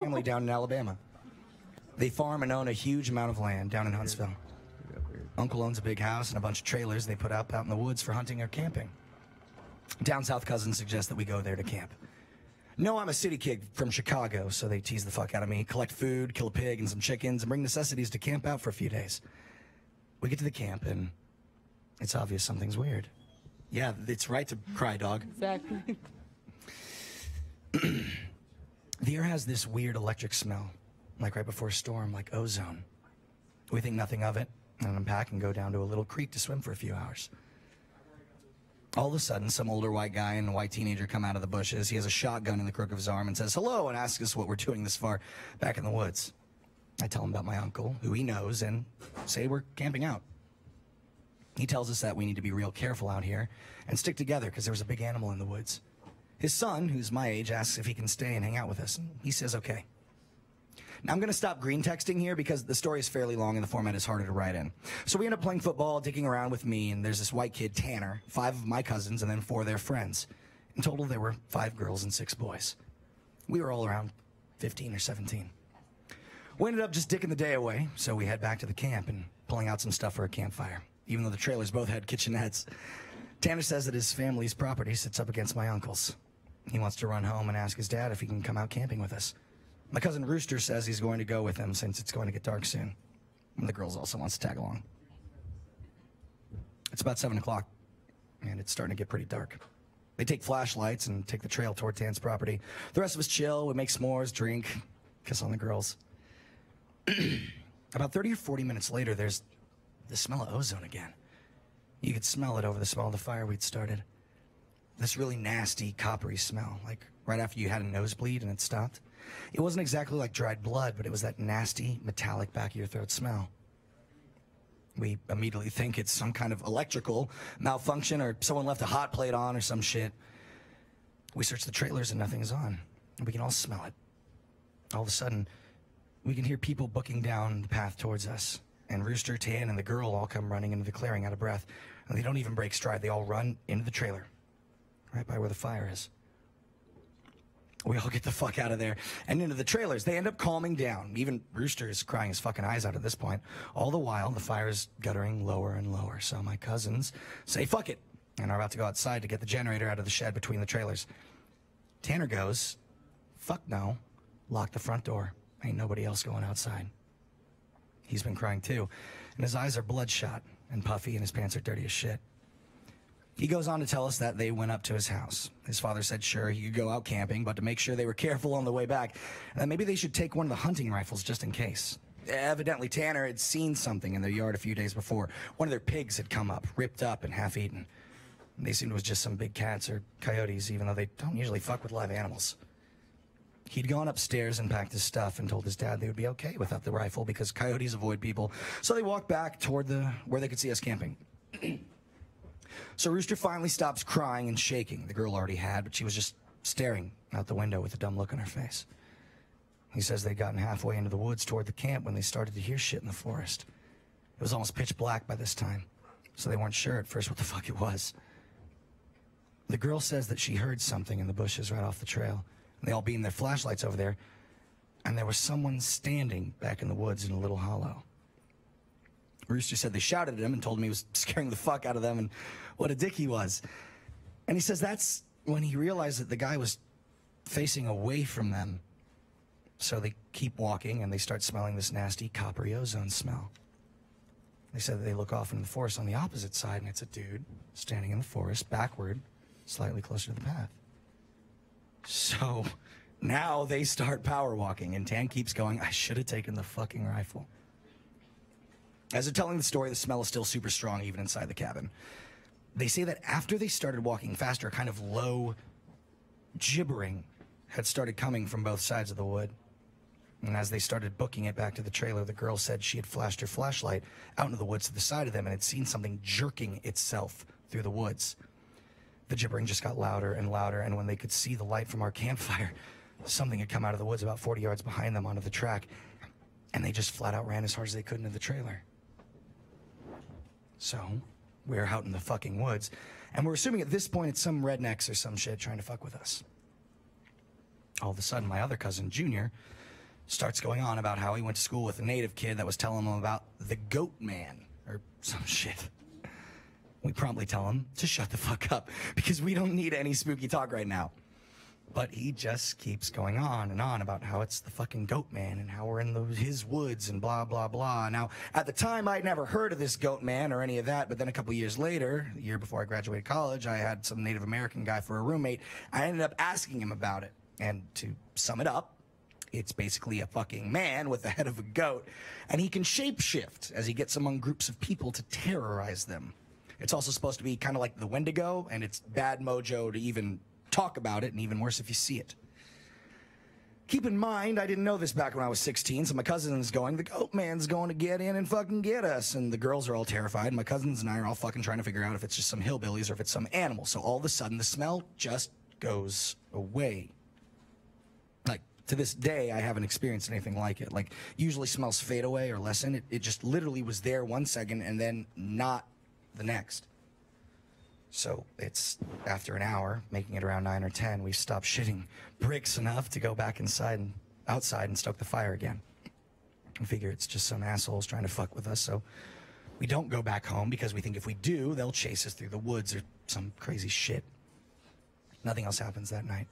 family down in Alabama. They farm and own a huge amount of land down in Huntsville. Uncle owns a big house and a bunch of trailers they put up out in the woods for hunting or camping. Down south cousins suggest that we go there to camp. No, I'm a city kid from Chicago, so they tease the fuck out of me, collect food, kill a pig and some chickens, and bring necessities to camp out for a few days. We get to the camp, and it's obvious something's weird. Yeah, it's right to cry, dog. Exactly. The air has this weird electric smell, like right before a storm, like ozone. We think nothing of it, and unpack and go down to a little creek to swim for a few hours. All of a sudden, some older white guy and a white teenager come out of the bushes. He has a shotgun in the crook of his arm and says hello and asks us what we're doing this far back in the woods. I tell him about my uncle, who he knows, and say we're camping out. He tells us that we need to be real careful out here and stick together because there was a big animal in the woods. His son, who's my age, asks if he can stay and hang out with us, and he says okay. Now, I'm going to stop green texting here because the story is fairly long and the format is harder to write in. So we end up playing football, dicking around with me, and there's this white kid, Tanner, 5 of my cousins, and then 4 of their friends. In total, there were 5 girls and 6 boys. We were all around 15 or 17. We ended up just dicking the day away, so we head back to the camp and pulling out some stuff for a campfire, even though the trailers both had kitchenettes. Tanner says that his family's property sits up against my uncle's. He wants to run home and ask his dad if he can come out camping with us. My cousin Rooster says he's going to go with him since it's going to get dark soon. And the girls also wants to tag along. It's about 7 o'clock, and it's starting to get pretty dark. They take flashlights and take the trail toward Tan's property. The rest of us chill, we make s'mores, drink, kiss on the girls. About 30 or 40 minutes later, there's the smell of ozone again. You could smell it over the smell of the fire we'd started. This really nasty, coppery smell, like right after you had a nosebleed and it stopped. It wasn't exactly like dried blood, but it was that nasty, metallic back of your throat smell. We immediately think it's some kind of electrical malfunction or someone left a hot plate on or some shit. We search the trailers and nothing's on. And we can all smell it. All of a sudden, we can hear people booking down the path towards us. And Rooster, Tan, and the girl all come running into the clearing out of breath. And they don't even break stride. They all run into the trailer, right by where the fire is. We all get the fuck out of there and into the trailers. They end up calming down. Even Rooster is crying his fucking eyes out at this point. All the while, the fire is guttering lower and lower. So my cousins say, fuck it, and are about to go outside to get the generator out of the shed between the trailers. Tanner goes, fuck no, lock the front door. Ain't nobody else going outside. He's been crying too, and his eyes are bloodshot and puffy, and his pants are dirty as shit. He goes on to tell us that they went up to his house. His father said sure, he could go out camping, but to make sure they were careful on the way back, and that maybe they should take one of the hunting rifles just in case. Evidently, Tanner had seen something in their yard a few days before. One of their pigs had come up, ripped up and half-eaten. They assumed it was just some big cats or coyotes, even though they don't usually fuck with live animals. He'd gone upstairs and packed his stuff and told his dad they would be okay without the rifle because coyotes avoid people. So they walked back toward where they could see us camping. So Rooster finally stops crying and shaking. The girl already had, but she was just staring out the window with a dumb look on her face. He says they'd gotten halfway into the woods toward the camp when they started to hear shit in the forest. It was almost pitch black by this time, so they weren't sure at first what the fuck it was. The girl says that she heard something in the bushes right off the trail. They all beamed their flashlights over there, and there was someone standing back in the woods in a little hollow. Rooster said they shouted at him and told him he was scaring the fuck out of them and what a dick he was. And he says that's when he realized that the guy was facing away from them. So they keep walking and they start smelling this nasty coppery ozone smell. They said that they look off into the forest on the opposite side, and it's a dude standing in the forest backward, slightly closer to the path. So now they start power walking, and Tan keeps going, I should have taken the fucking rifle. As they're telling the story, the smell is still super strong even inside the cabin. They say that after they started walking faster, a kind of low gibbering had started coming from both sides of the wood. And as they started booking it back to the trailer, the girl said she had flashed her flashlight out into the woods to the side of them and had seen something jerking itself through the woods. The gibbering just got louder and louder, and when they could see the light from our campfire, something had come out of the woods about 40 yards behind them onto the track, and they just flat out ran as hard as they could into the trailer. So, we're out in the fucking woods, and we're assuming at this point it's some rednecks or some shit trying to fuck with us. All of a sudden, my other cousin, Junior, starts going on about how he went to school with a native kid that was telling him about the goat man or some shit. We promptly tell him to shut the fuck up because we don't need any spooky talk right now. But he just keeps going on and on about how it's the fucking goat man and how we're in his woods and blah, blah, blah. Now, at the time, I'd never heard of this goat man or any of that, but then a couple years later, the year before I graduated college, I had some Native American guy for a roommate. I ended up asking him about it. And to sum it up, it's basically a fucking man with the head of a goat, and he can shapeshift as he gets among groups of people to terrorize them. It's also supposed to be kind of like the Wendigo, and it's bad mojo to even talk about it, and even worse if you see it. Keep in mind, I didn't know this back when I was 16, so my cousin's going, the goat man's going to get in and fucking get us. And the girls are all terrified, and my cousins and I are all fucking trying to figure out if it's just some hillbillies or if it's some animal. So all of a sudden, the smell just goes away. Like, to this day, I haven't experienced anything like it. Like, usually smells fade away or lessen. It just literally was there 1 second and then not the next. So it's after an hour, making it around 9 or 10, we've stopped shitting bricks enough to go back outside and stoke the fire again. I figure it's just some assholes trying to fuck with us, so we don't go back home because we think if we do, they'll chase us through the woods or some crazy shit. Nothing else happens that night.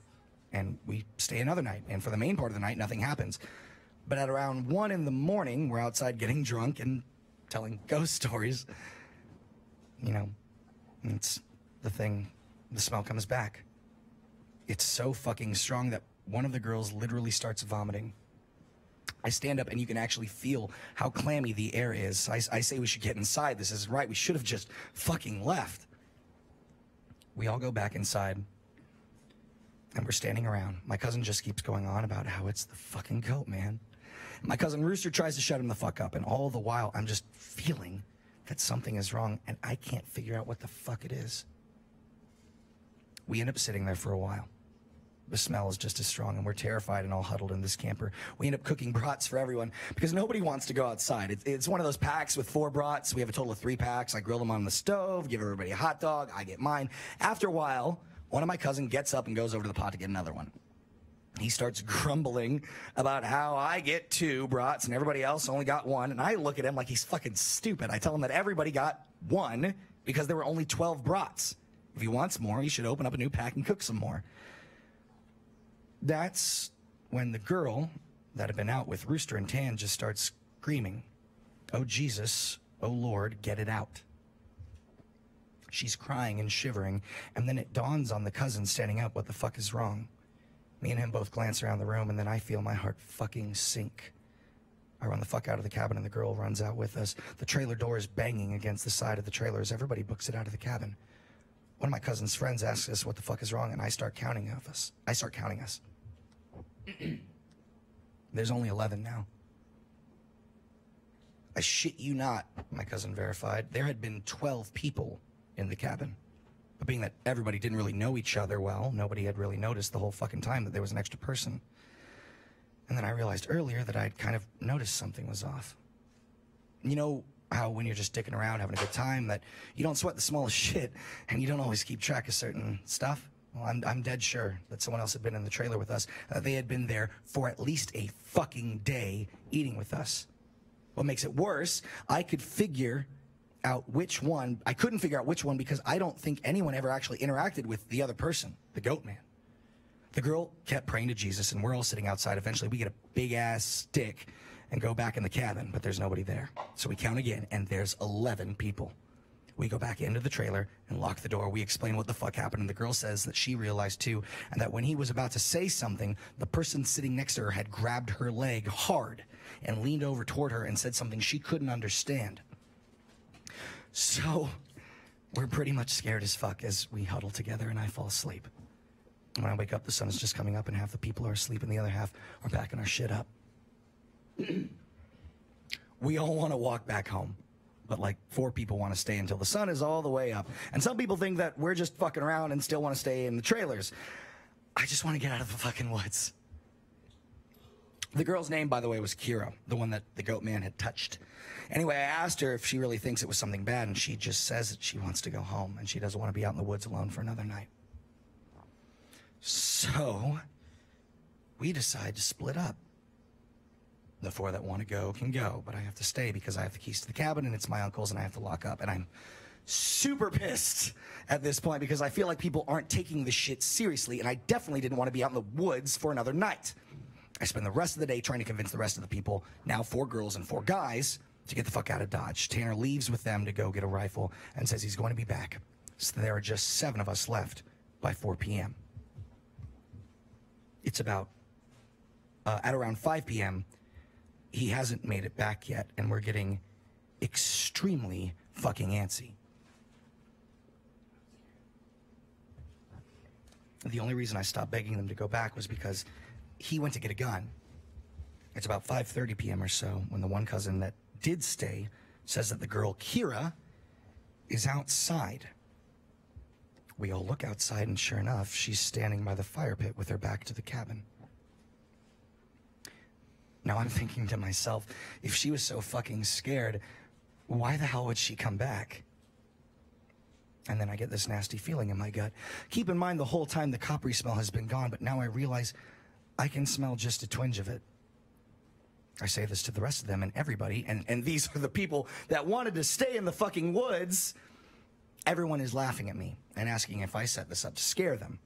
And we stay another night, and for the main part of the night, nothing happens. But at around 1 in the morning, we're outside getting drunk and telling ghost stories. You know, it's the thing, the smell comes back. It's so fucking strong that one of the girls literally starts vomiting. I stand up and you can actually feel how clammy the air is. I say we should get inside. This isn't right. We should have just fucking left. We all go back inside and we're standing around. My cousin just keeps going on about how it's the fucking goat, man. My cousin Rooster tries to shut him the fuck up, and all the while I'm just feeling that something is wrong and I can't figure out what the fuck it is. We end up sitting there for a while. The smell is just as strong, and we're terrified and all huddled in this camper. We end up cooking brats for everyone because nobody wants to go outside. It's one of those packs with 4 brats. We have a total of 3 packs. I grill them on the stove, give everybody a hot dog. I get mine. After a while, one of my cousins gets up and goes over to the pot to get another one. He starts grumbling about how I get 2 brats and everybody else only got 1. And I look at him like he's fucking stupid. I tell him that everybody got 1 because there were only 12 brats. If he wants more, he should open up a new pack and cook some more. That's when the girl that had been out with Rooster and Tan just starts screaming, "Oh Jesus, oh Lord, get it out." She's crying and shivering, and then it dawns on the cousin standing up what the fuck is wrong. Me and him both glance around the room, and then I feel my heart fucking sink. I run the fuck out of the cabin, and the girl runs out with us. The trailer door is banging against the side of the trailer as everybody books it out of the cabin. One of my cousin's friends asks us what the fuck is wrong, and I start counting us. There's only 11 now. I shit you not, my cousin verified. There had been 12 people in the cabin. But being that everybody didn't really know each other well, nobody had really noticed the whole fucking time that there was an extra person. And then I realized earlier that I'd kind of noticed something was off. You know how when you're just dicking around having a good time that you don't sweat the smallest shit and you don't always keep track of certain stuff? Well, I'm dead sure that someone else had been in the trailer with us. They had been there for at least a fucking day eating with us. What makes it worse, I couldn't figure out which one because I don't think anyone ever actually interacted with the other person, the goat man. The girl kept praying to Jesus, and we're all sitting outside. Eventually, we get a big-ass stick and go back in the cabin, but there's nobody there. So we count again, and there's 11 people. We go back into the trailer and lock the door. We explain what the fuck happened, and the girl says that she realized too, and that when he was about to say something, the person sitting next to her had grabbed her leg hard and leaned over toward her and said something she couldn't understand. So we're pretty much scared as fuck as we huddle together and I fall asleep. When I wake up, the sun is just coming up and half the people are asleep and the other half are backing our shit up. We all want to walk back home, but like 4 people want to stay until the sun is all the way up. And some people think that we're just fucking around and still want to stay in the trailers. I just want to get out of the fucking woods. The girl's name, by the way, was Kira, the one that the goat man had touched. Anyway, I asked her if she really thinks it was something bad, and she just says that she wants to go home and she doesn't want to be out in the woods alone for another night. So we decide to split up. The 4 that want to go can go, but I have to stay because I have the keys to the cabin and it's my uncle's and I have to lock up. And I'm super pissed at this point because I feel like people aren't taking this shit seriously, and I definitely didn't want to be out in the woods for another night. I spend the rest of the day trying to convince the rest of the people, now 4 girls and 4 guys, to get the fuck out of Dodge. Tanner leaves with them to go get a rifle and says he's going to be back. So there are just 7 of us left by 4 p.m. It's about, at around 5 p.m., he hasn't made it back yet, and we're getting extremely fucking antsy. The only reason I stopped begging them to go back was because he went to get a gun. It's about 5:30 p.m. or so when the one cousin that did stay says that the girl, Kira, is outside. We all look outside, and sure enough, she's standing by the fire pit with her back to the cabin. Now I'm thinking to myself, if she was so fucking scared, why the hell would she come back? And then I get this nasty feeling in my gut. Keep in mind, the whole time the coppery smell has been gone, but now I realize I can smell just a twinge of it. I say this to the rest of them and everybody, and these are the people that wanted to stay in the fucking woods. Everyone is laughing at me and asking if I set this up to scare them.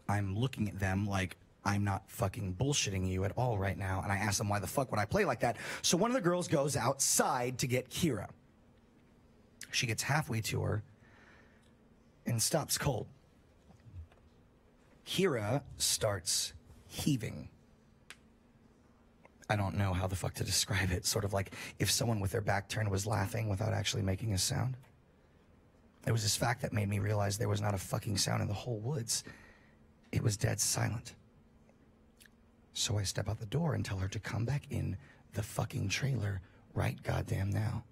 I'm looking at them like I'm not fucking bullshitting you at all right now, and I ask them why the fuck would I play like that. So one of the girls goes outside to get Kira. She gets halfway to her and stops cold. Kira starts heaving. I don't know how the fuck to describe it. Sort of like if someone with their back turned was laughing without actually making a sound. It was this fact that made me realize there was not a fucking sound in the whole woods. It was dead silent. So I step out the door and tell her to come back in the fucking trailer right goddamn now.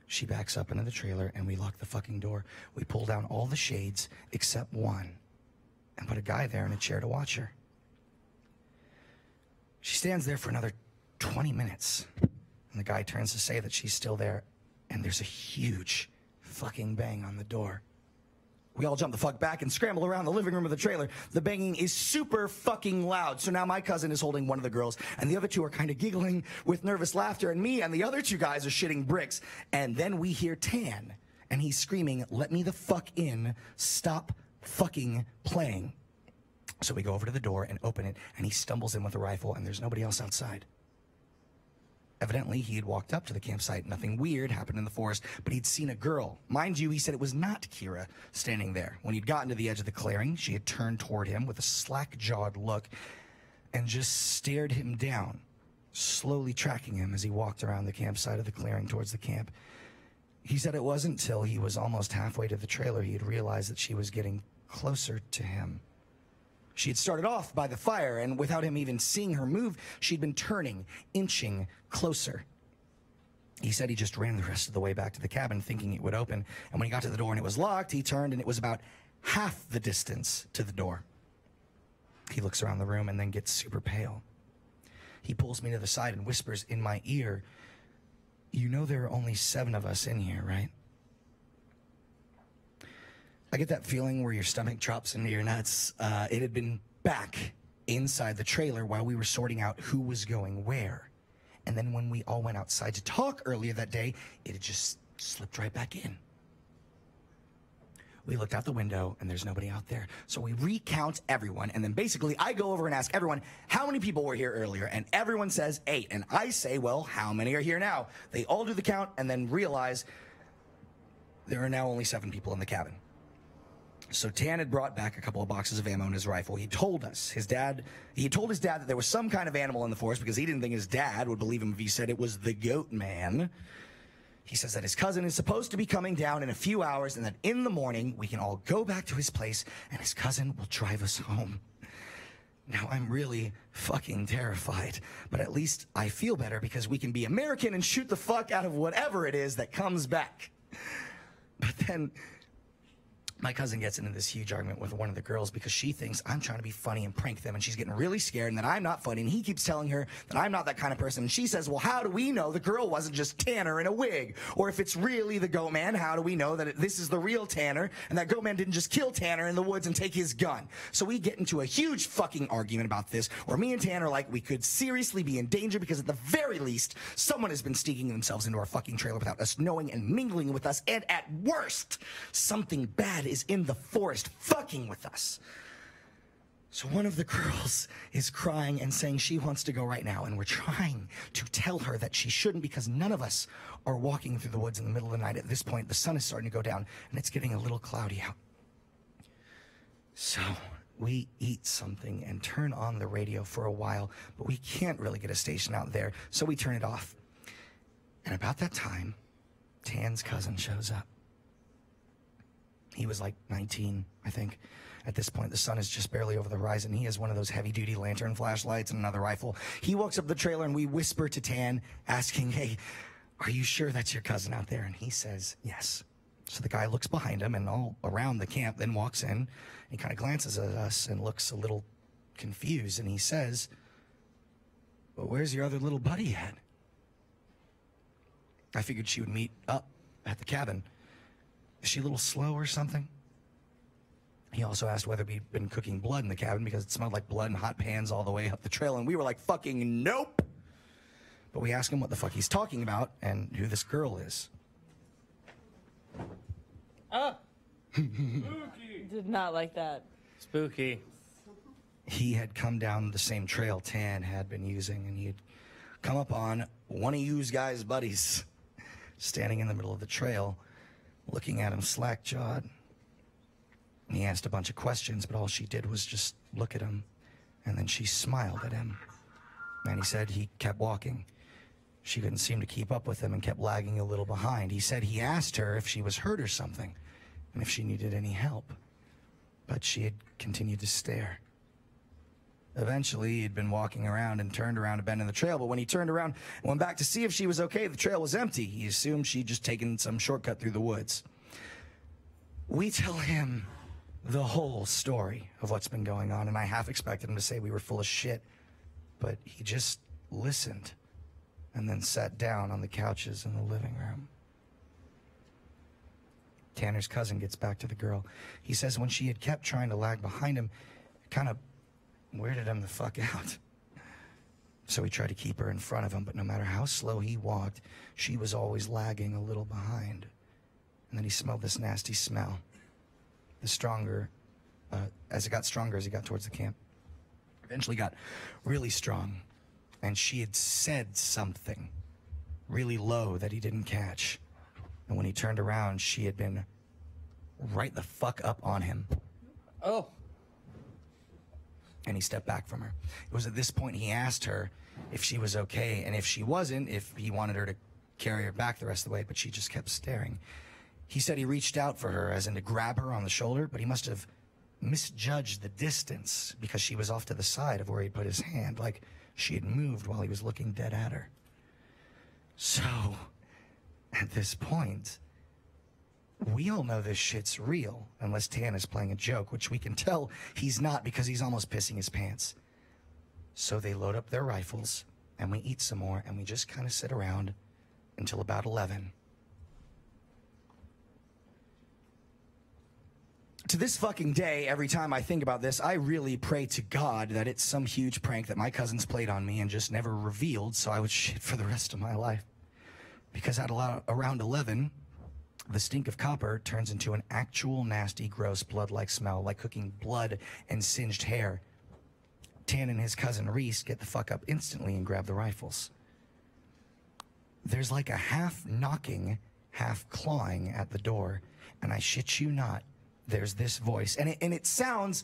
She backs up into the trailer and we lock the fucking door. We pull down all the shades except one and put a guy there in a chair to watch her. She stands there for another 20 minutes and the guy turns to say that she's still there, and there's a huge fucking bang on the door. We all jump the fuck back and scramble around the living room of the trailer. The banging is super fucking loud. So now my cousin is holding one of the girls, and the other 2 are kind of giggling with nervous laughter, and me and the other 2 guys are shitting bricks. And then we hear Tan, and he's screaming, "Let me the fuck in. Stop fucking playing." So we go over to the door and open it, and he stumbles in with a rifle, and there's nobody else outside. Evidently, he had walked up to the campsite. Nothing weird happened in the forest, but he'd seen a girl. Mind you, he said it was not Kira standing there. When he'd gotten to the edge of the clearing, she had turned toward him with a slack-jawed look and just stared him down, slowly tracking him as he walked around the campsite of the clearing towards the camp. He said it wasn't till he was almost halfway to the trailer he had realized that she was getting closer to him. She had started off by the fire, and without him even seeing her move, she'd been turning, inching closer. He said he just ran the rest of the way back to the cabin thinking it would open, and when he got to the door and it was locked, he turned and it was about half the distance to the door. He looks around the room and then gets super pale. He pulls me to the side and whispers in my ear, "You know there are only 7 of us in here, right?" I get that feeling where your stomach drops into your nuts. It had been back inside the trailer while we were sorting out who was going where. And then when we all went outside to talk earlier that day, it had just slipped right back in. We looked out the window and there's nobody out there. So we recount everyone, and then basically I go over and ask everyone how many people were here earlier, and everyone says 8. And I say, well, how many are here now? They all do the count and then realize there are now only 7 people in the cabin. So Tan had brought back a couple of boxes of ammo in his rifle. He told us, he had told his dad that there was some kind of animal in the forest because he didn't think his dad would believe him if he said it was the goat man. He says that his cousin is supposed to be coming down in a few hours, and that in the morning we can all go back to his place and his cousin will drive us home. Now I'm really fucking terrified, but at least I feel better because we can be American and shoot the fuck out of whatever it is that comes back. But then my cousin gets into this huge argument with one of the girls because she thinks I'm trying to be funny and prank them, and she's getting really scared and that I'm not funny, and he keeps telling her that I'm not that kind of person, and she says, well, how do we know the girl wasn't just Tanner in a wig? Or if it's really the Goat Man, how do we know that this is the real Tanner and that Goat Man didn't just kill Tanner in the woods and take his gun? So we get into a huge fucking argument about this, where me and Tanner are like, we could seriously be in danger because at the very least, someone has been sneaking themselves into our fucking trailer without us knowing and mingling with us, and at worst, something bad is in the forest fucking with us. So one of the girls is crying and saying she wants to go right now, and we're trying to tell her that she shouldn't because none of us are walking through the woods in the middle of the night. At this point, the sun is starting to go down and it's getting a little cloudy out. So we eat something and turn on the radio for a while, but we can't really get a station out there, so we turn it off. And about that time, Tan's cousin shows up. He was like 19, I think. At this point, the sun is just barely over the horizon. He has one of those heavy-duty lantern flashlights and another rifle. He walks up the trailer, and we whisper to Tan, asking, hey, are you sure that's your cousin out there? And he says, yes. So the guy looks behind him and all around the camp, then walks in. He kind of glances at us and looks a little confused, and he says, well, where's your other little buddy at? I figured she would meet up at the cabin. Is she a little slow or something? He also asked whether we'd been cooking blood in the cabin because it smelled like blood and hot pans all the way up the trail, and we were like, fucking nope. But we asked him what the fuck he's talking about and who this girl is. Oh! Spooky! Did not like that. Spooky. He had come down the same trail Tan had been using, and he had come up on one of you guys' buddies standing in the middle of the trail, looking at him slack-jawed. And he asked a bunch of questions, but all she did was just look at him, and then she smiled at him. And he said he kept walking. She couldn't seem to keep up with him and kept lagging a little behind. He said he asked her if she was hurt or something, and if she needed any help. But she had continued to stare. Eventually, he'd been walking around and turned around a bend in the trail, but when he turned around and went back to see if she was okay, the trail was empty. He assumed she'd just taken some shortcut through the woods. We tell him the whole story of what's been going on, and I half expected him to say we were full of shit, but he just listened and then sat down on the couches in the living room. Tanner's cousin gets back to the girl. He says when she had kept trying to lag behind him, it kind of weirded him the fuck out. So he tried to keep her in front of him, but no matter how slow he walked, she was always lagging a little behind. And then he smelled this nasty smell. As it got stronger as he got towards the camp. Eventually got really strong, and she had said something really low that he didn't catch. And when he turned around, she had been right the fuck up on him. Oh. And he stepped back from her. It was at this point he asked her if she was okay, and if she wasn't, if he wanted her to carry her back the rest of the way, but she just kept staring. He said he reached out for her, as in to grab her on the shoulder, but he must have misjudged the distance because she was off to the side of where he'd put his hand, like she had moved while he was looking dead at her. So, at this point, we all know this shit's real, unless Tan is playing a joke, which we can tell he's not because he's almost pissing his pants. So they load up their rifles, and we eat some more, and we just kind of sit around until about 11. To this fucking day, every time I think about this, I really pray to God that it's some huge prank that my cousins played on me and just never revealed, so I would shit for the rest of my life. Because at around 11, the stink of copper turns into an actual nasty, gross, blood-like smell, like cooking blood and singed hair. Tan and his cousin Reese get the fuck up instantly and grab the rifles. There's like a half knocking, half clawing at the door, and I shit you not, there's this voice. And it sounds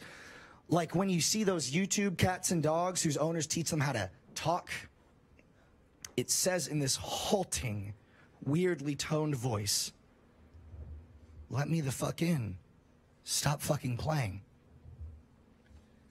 like when you see those YouTube cats and dogs whose owners teach them how to talk. It says in this halting, weirdly toned voice, "Let me the fuck in. Stop fucking playing."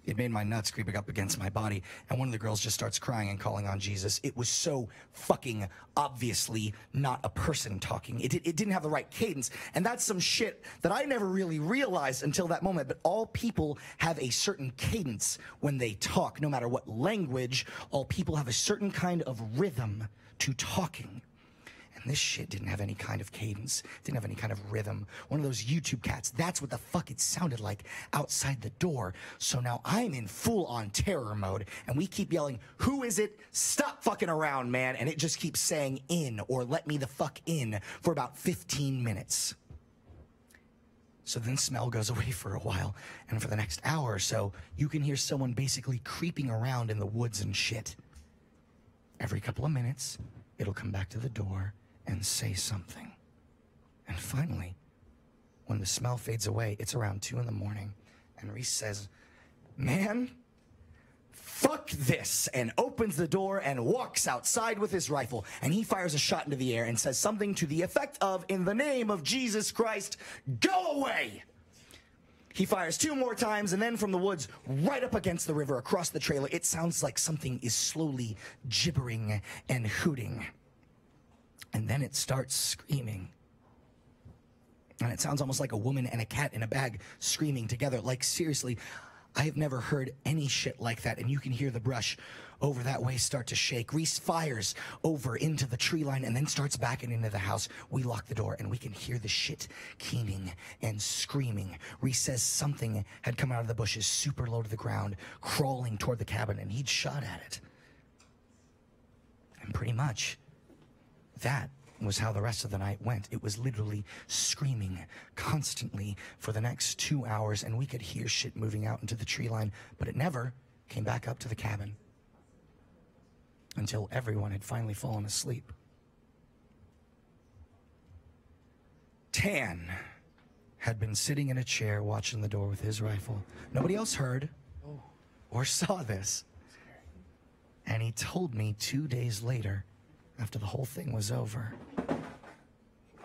It made my nuts creeping up against my body, and one of the girls just starts crying and calling on Jesus. It was so fucking obviously not a person talking. It didn't have the right cadence, and that's some shit that I never really realized until that moment, but all people have a certain cadence when they talk. No matter what language, all people have a certain kind of rhythm to talking. And this shit didn't have any kind of cadence, didn't have any kind of rhythm. One of those YouTube cats, that's what the fuck it sounded like outside the door. So now I'm in full-on terror mode, and we keep yelling, "Who is it? Stop fucking around, man." And it just keeps saying "in" or "let me the fuck in" for about 15 minutes. So then smell goes away for a while, and for the next hour or so, you can hear someone basically creeping around in the woods and shit. Every couple of minutes, it'll come back to the door and say something. And finally, when the smell fades away, it's around 2 in the morning, and Reese says, "Man, fuck this," and opens the door and walks outside with his rifle, and he fires a shot into the air and says something to the effect of, "In the name of Jesus Christ, go away!" He fires 2 more times, and then from the woods, right up against the river, across the trailer, it sounds like something is slowly gibbering and hooting. And then it starts screaming. And it sounds almost like a woman and a cat in a bag screaming together. Like, seriously, I have never heard any shit like that. And you can hear the brush over that way start to shake. Reese fires over into the tree line and then starts backing into the house. We lock the door and we can hear the shit keening and screaming. Reese says something had come out of the bushes super low to the ground, crawling toward the cabin, and he'd shot at it. And pretty much that was how the rest of the night went. It was literally screaming constantly for the next 2 hours, and we could hear shit moving out into the tree line, but it never came back up to the cabin until everyone had finally fallen asleep. Tan had been sitting in a chair watching the door with his rifle. Nobody else heard or saw this. And he told me 2 days later, after the whole thing was over.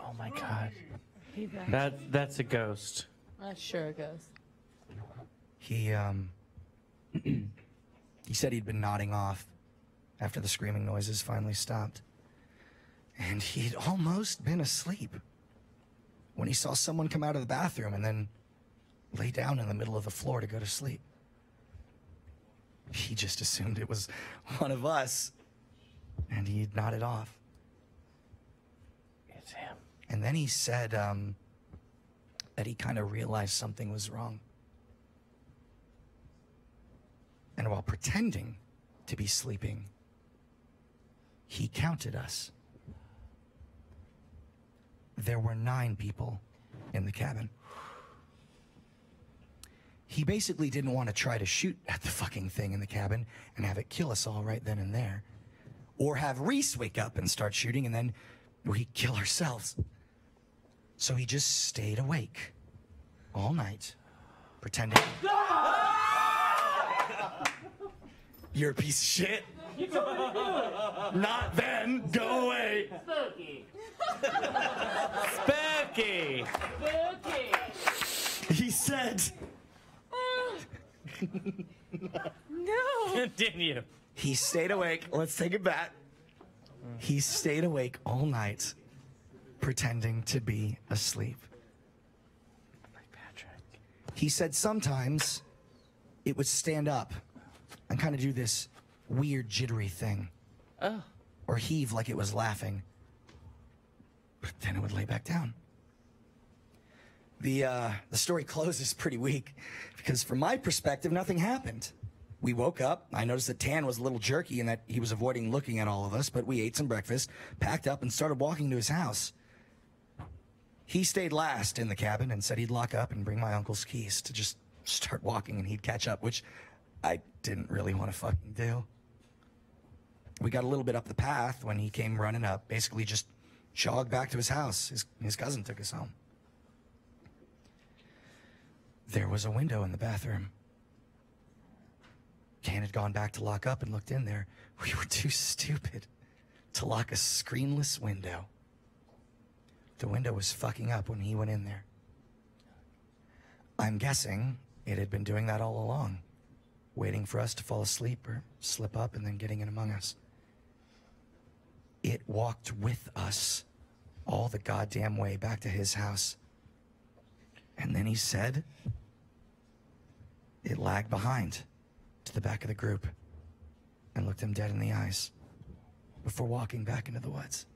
Oh my God. That's a ghost. That's sure a ghost. He said he'd been nodding off after the screaming noises finally stopped. And he'd almost been asleep when he saw someone come out of the bathroom and then lay down in the middle of the floor to go to sleep. He just assumed it was one of us, and he nodded off. It's him. And then he said that he kind of realized something was wrong. And while pretending to be sleeping, he counted us. There were 9 people in the cabin. He basically didn't want to try to shoot at the fucking thing in the cabin and have it kill us all right then and there. Or have Reese wake up and start shooting, and then we kill ourselves. So he just stayed awake all night, pretending. You're a piece of shit. Not then. Go away. Spooky. Spooky. Spooky. He said. No. Continue. He stayed awake. Let's take it back. He stayed awake all night, pretending to be asleep. Like Patrick. He said sometimes it would stand up and kind of do this weird jittery thing. Oh. Or heave like it was laughing. But then it would lay back down. The story closes pretty weak because from my perspective, nothing happened. We woke up. I noticed that Tan was a little jerky and that he was avoiding looking at all of us, but we ate some breakfast, packed up, and started walking to his house. He stayed last in the cabin and said he'd lock up and bring my uncle's keys to just start walking and he'd catch up, which I didn't really want to fucking do. We got a little bit up the path when he came running up, basically just jogged back to his house. His cousin took us home. There was a window in the bathroom. Tan had gone back to lock up and looked in there. We were too stupid to lock a screenless window. The window was fucking up when he went in there. I'm guessing it had been doing that all along. waiting for us to fall asleep or slip up and then getting in among us. It walked with us all the goddamn way back to his house. And then he said it lagged behind to the back of the group and looked him dead in the eyes before walking back into the woods.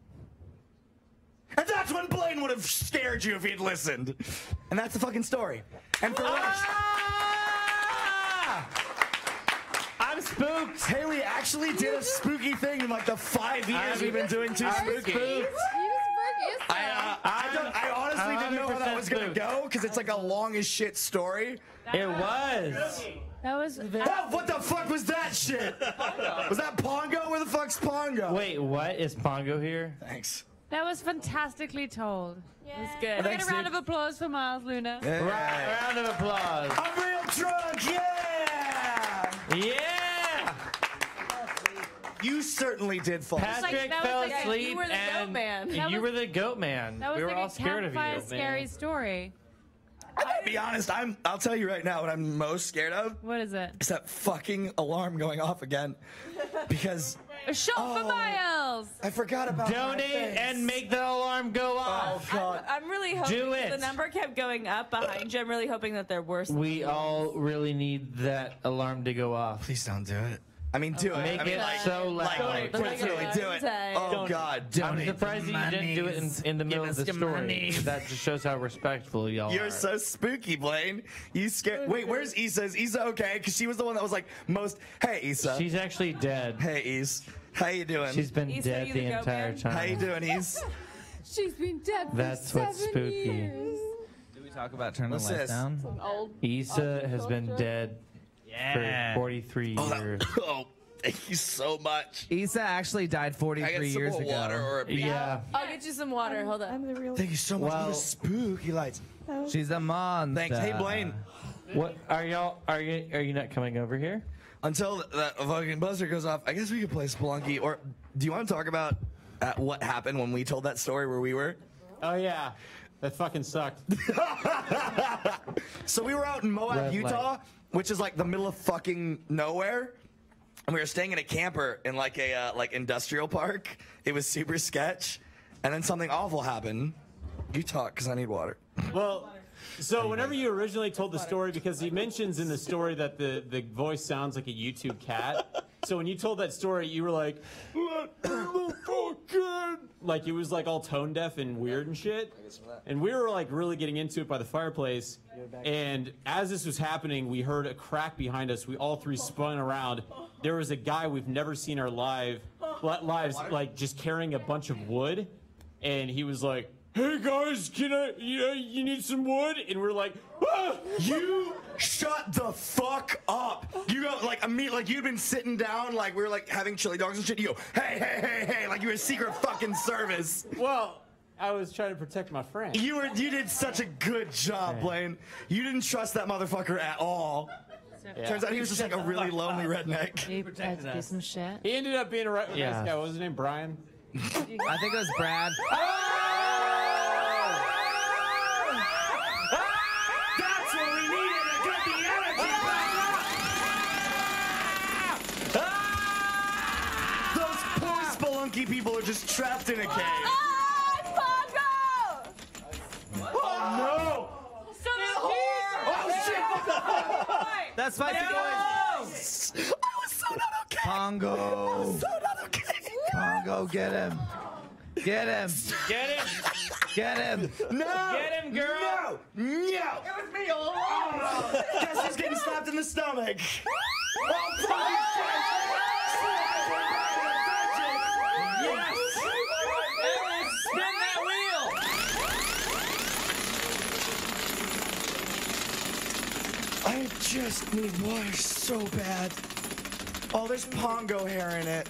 And that's when Blaine would have scared you if he'd listened. And that's the fucking story. And for I'm spooked. Haley actually did a spooky thing in like the 5 years we've been doing Too Spooky. I honestly didn't know how that was going to go because it's like a long as shit story. It was. That was What the fuck was that shit? Was that Pongo? Where the fuck's Pongo? Wait, what? Is Pongo here? Thanks. that was fantastically told. Yeah. It was good. Thanks, Get a round dude. of applause for Miles Luna. Yeah. Round of applause. I'm real drunk, yeah! Yeah! You certainly did fall. Patrick that was fell like a- asleep you were the goat and man. you That were the goat man. That was We were like all a scared of you. campfire scary story. I'm gonna be honest, I'll tell you right now what I'm most scared of What is it? is that fucking alarm going off again. Because A shot for Miles. I forgot about my Donate face. and make the alarm go Oh off. god. I'm really hoping Do that it. the number kept going up behind you. I'm really hoping that they're worse. We all really need that alarm to go off. Please don't do it. I mean, do it. Make I mean, it like, so loud. like, literally do it. Oh god. I'm surprised that you didn't do it in the middle of the story. That just shows how respectful y'all You're are. so spooky, Blaine. You scared. Wait, where's Issa? Is Issa okay? Because she was the one that was like most. Hey, Issa. She's actually dead. Hey, Issa. How you doing? She's been Issa, dead you the the goat entire man? time. How you doing, Issa? She's been dead for That's what's 7 spooky. years. Did we talk about turning What's the lights this? down? Old. Issa has been dead for 43 years. Oh, thank you so much. Issa actually died I 43 got some years more ago. water or a beer. Yeah. I'll get you some water. Hold on. I'm the real. Thank you so much for Well- the spooky lights. She's a monster. Thanks. Hey, Blaine. What are y'all? Are you not coming over here? Until that fucking buzzer goes off, I guess we could play Spelunky. Or do you want to talk about what happened when we told that story where we were? Oh yeah, that fucking sucked. So we were out in Moab, Red Utah, light. which is like the middle of fucking nowhere. And we were staying in a camper in like a like industrial park. It was super sketch. And then something awful happened. You talk, because I need water. Well, so whenever you originally told the story, because he mentions in the story that the voice sounds like a YouTube cat. So when you told that story, you were like, like it was like all tone deaf and weird and shit. And we were like really getting into it by the fireplace. And as this was happening, we heard a crack behind us. We all three spun around. There was a guy we've never seen in our lives, like just carrying a bunch of wood. And he was like, "Hey guys, you need some wood?" And we're like, "Ah!" You shut the fuck up. You go like like you'd been sitting down, like we were like having chili dogs and shit. You go, hey, like you were a secret fucking service. Well, I was trying to protect my friend. You did such a good job, Blaine. You didn't trust that motherfucker at all. Turns out he was just like a really lonely redneck. You had to do some shit. He ended up being a nice Yeah. guy. What was his name? Brian? I think it was Brad. That's what we needed to get the energy back. Those poor Spelunky people are just trapped in a cave. Oh no! Oh shit! That's Spicy Boys. I was so not okay. Pongo. So not okay. Pongo, get him. Get him. Get him! Get him. No! Get him, girl! No! No! It was me all along! Guess who's getting slapped in the stomach? Oh, fucking shit! Yes! Spin that wheel! I just need water so bad. Oh, there's Pongo hair in it.